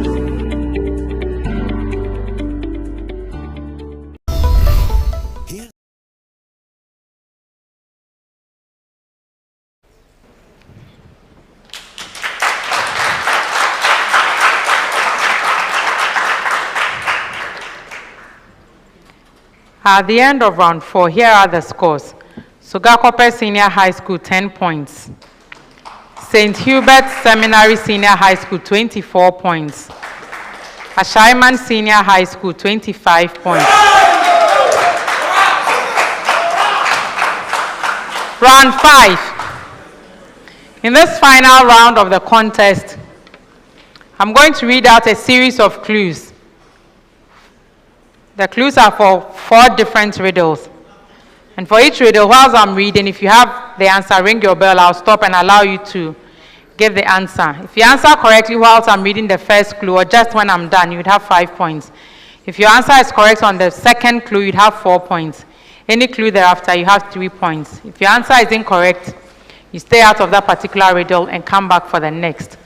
Speaker 4: At the end of round 4, here are the scores. Sogakope Senior High School, 10 points. St. Hubert Seminary Senior High School, 24 points. Ashaiman Senior High School, 25 points. Round 5. In this final round of the contest, I'm going to read out a series of clues. The clues are for 4 different riddles. And for each riddle, whilst I'm reading, if you have the answer, ring your bell. I'll stop and allow you to give the answer. If you answer correctly whilst I'm reading the first clue, or just when I'm done, you'd have 5 points. If your answer is correct on the second clue, you'd have 4 points. Any clue thereafter, you have 3 points. If your answer is incorrect, you stay out of that particular riddle and come back for the next.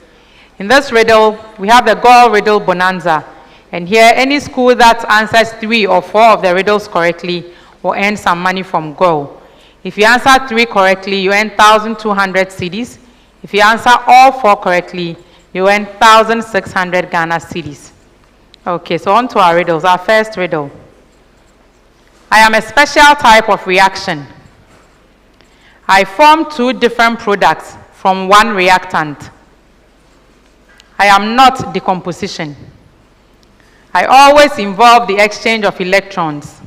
Speaker 4: In this riddle, we have the Goal Riddle Bonanza. And here, any school that answers 3 or 4 of the riddles correctly will earn some money from Goal. If you answer 3 correctly, you earn 1,200 cedis. If you answer all 4 correctly, you earn 1,600 Ghana cedis. Okay, so on to our riddles. Our first riddle. I am a special type of reaction. I form 2 different products from 1 reactant. I am not decomposition. I always involve the exchange of electrons.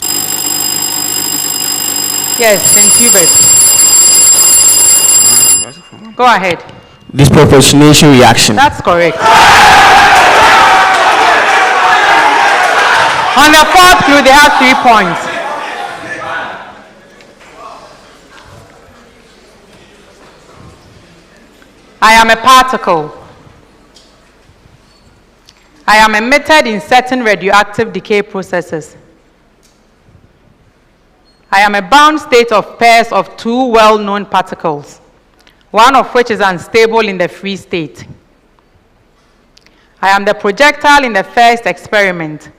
Speaker 4: Yes, St. Hubert. Go ahead.
Speaker 8: Disproportionation reaction.
Speaker 4: That's correct. On the 4th clue, they have 3 points. I am a particle. I am emitted in certain radioactive decay processes. I am a bound state of pairs of 2 well-known particles, one of which is unstable in the free state. I am the projectile in the first experiment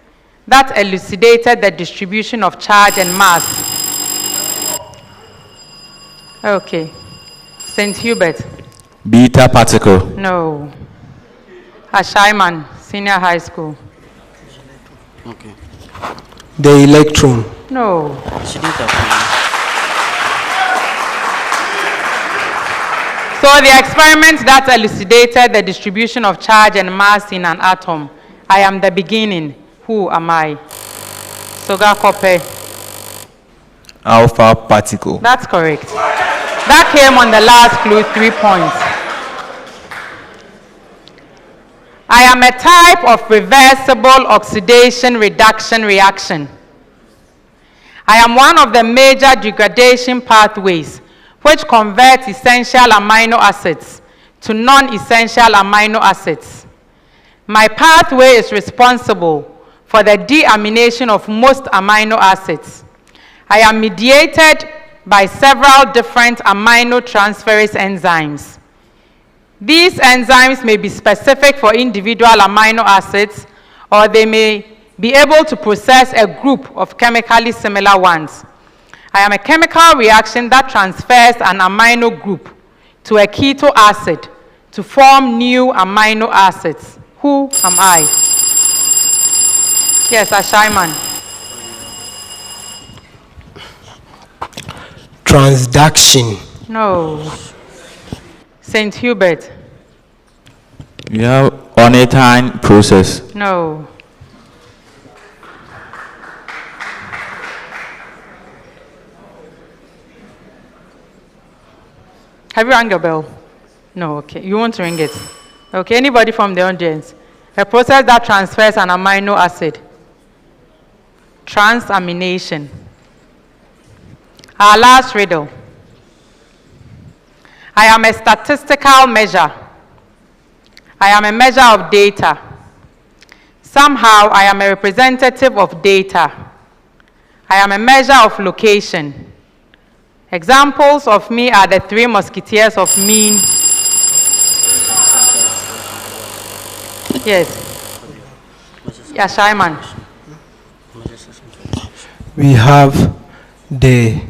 Speaker 4: that elucidated the distribution of charge and mass. Okay. St. Hubert.
Speaker 8: Beta particle.
Speaker 4: No. Ashaiman Senior High School.
Speaker 17: Okay.
Speaker 8: The electron.
Speaker 4: No. So the experiment that elucidated the distribution of charge and mass in an atom. I am the beginning. Who am I? Sogakope.
Speaker 8: Alpha particle.
Speaker 4: That's correct. That came on the last clue, 3 points. I am a type of reversible oxidation reduction reaction. I am one of the major degradation pathways which converts essential amino acids to non-essential amino acids. My pathway is responsible for the deamination of most amino acids. I am mediated by several different aminotransferase enzymes. These enzymes may be specific for individual amino acids, or they may be able to process a group of chemically similar ones. I am a chemical reaction that transfers an amino group to a keto acid to form new amino acids. Who am I? Yes, Ashaiman.
Speaker 17: Transduction.
Speaker 4: No. St. Hubert.
Speaker 8: You have ornithine process.
Speaker 4: No. Have you rang your bell? No, okay. You want to ring it? Okay, anybody from the audience? A process that transfers an amino acid. Transamination. Our last riddle. I am a statistical measure. I am a measure of data. Somehow, I am a representative of data. I am a measure of location. Examples of me are the 3 musketeers of mean. Yes. Ashaiman.
Speaker 17: We have the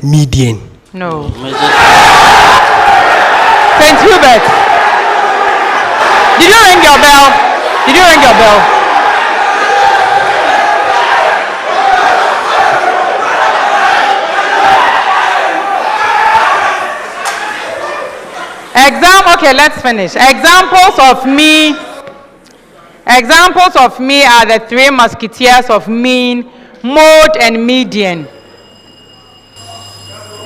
Speaker 17: median.
Speaker 4: No. St. Hubert. Did you ring your bell? Did you ring your bell? Okay, let's finish. Examples of me are the 3 musketeers of mean, mode, and median.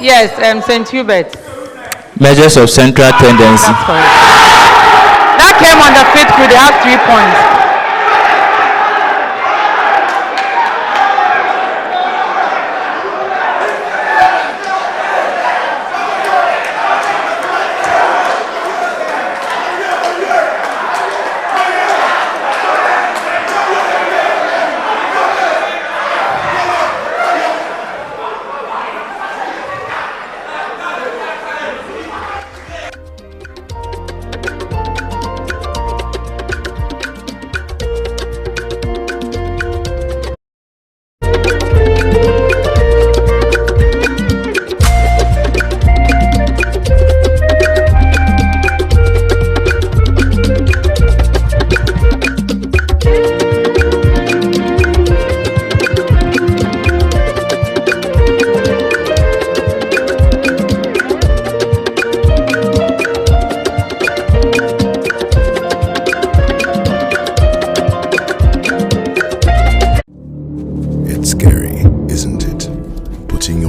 Speaker 4: Yes, St. Hubert.
Speaker 8: Measures of central tendency.
Speaker 4: That's correct. That came on the 5th group. They have 3 points.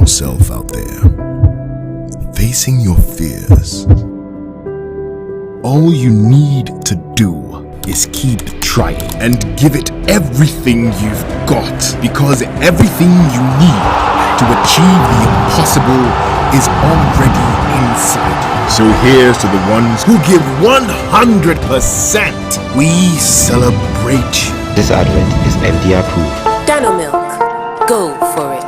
Speaker 11: yourself out there, facing your fears. All you need to do is keep trying and give it everything you've got, because everything you need to achieve the impossible is already inside you. So here's to the ones who give 100%. We celebrate you.
Speaker 5: This advert is MD approved.
Speaker 13: Dano Milk. Go for it.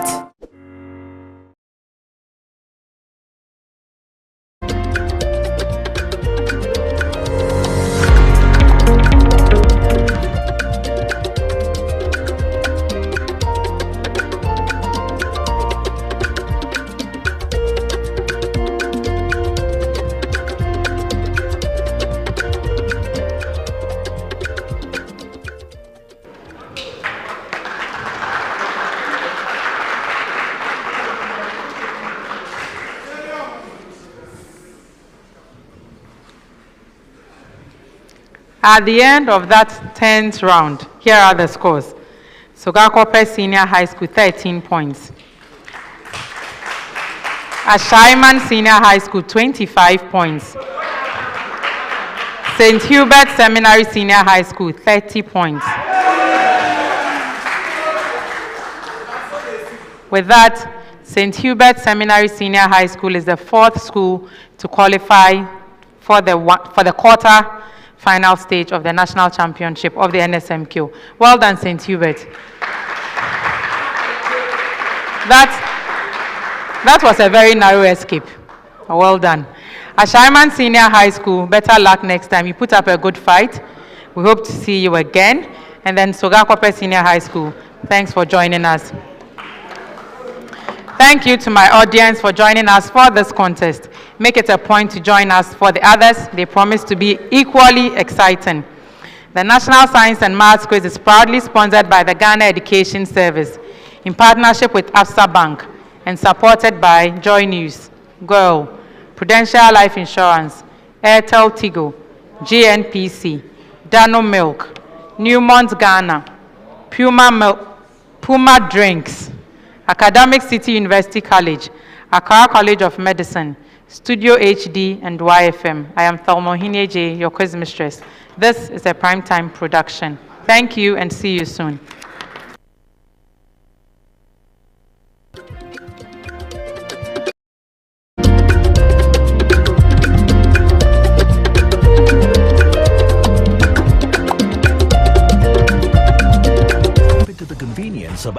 Speaker 4: At the end of that 10th round, here are the scores. Sogakope Senior High School, 13 points. Ashaiman Senior High School, 25 points. St. Hubert Seminary Senior High School, 30 points. With that, St. Hubert Seminary Senior High School is the 4th school to qualify for the quarter final stage of the national championship of the NSMQ. Well done, St. Hubert. That was a very narrow escape. Well done. Ashaiman Senior High School, better luck next time. You put up a good fight. We hope to see you again. And then Sogakope Senior High School, thanks for joining us. Thank you to my audience for joining us for this contest. Make it a point to join us for the others. They promise to be equally exciting. The National Science and Maths Quiz is proudly sponsored by the Ghana Education Service in partnership with Absa Bank and supported by Joy News, Girl, Prudential Life Insurance, Airtel Tigo, GNPC, Dano Milk, Newmont Ghana, Puma Drinks, Academic City University College, Accra College of Medicine, Studio HD, and YFM. I am Thelma Hineje, your quiz mistress. This is a primetime production. Thank you and see you soon.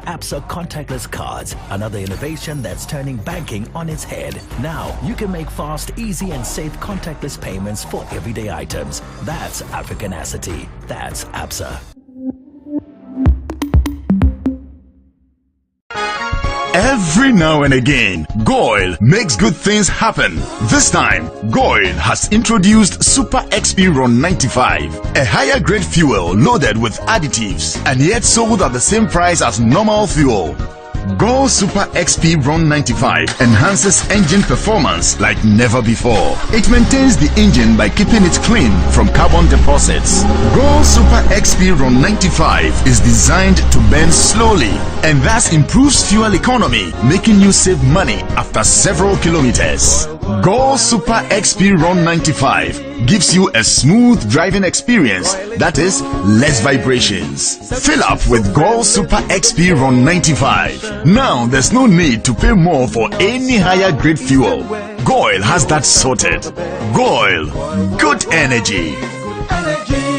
Speaker 1: ABSA contactless cards, another innovation that's turning banking on its head. Now, you can make fast, easy and safe contactless payments for everyday items. That's Africanacity. That's ABSA.
Speaker 2: Every now and again, Goil makes good things happen. This time, Goil has introduced Super XP Ron 95, a higher grade fuel loaded with additives and yet sold at the same price as normal fuel. Goil Super XP Ron 95 enhances engine performance like never before. It maintains the engine by keeping it clean from carbon deposits. Goil Super XP Ron 95 is designed to burn slowly and thus improves fuel economy, making you save money after several kilometers. Goil Super XP Ron 95 gives you a smooth driving experience, that is, less vibrations. Fill up with Goil Super XP Ron 95. Now there's no need to pay more for any higher grade fuel. Goil has that sorted. Goil, good energy.
Speaker 6: energy.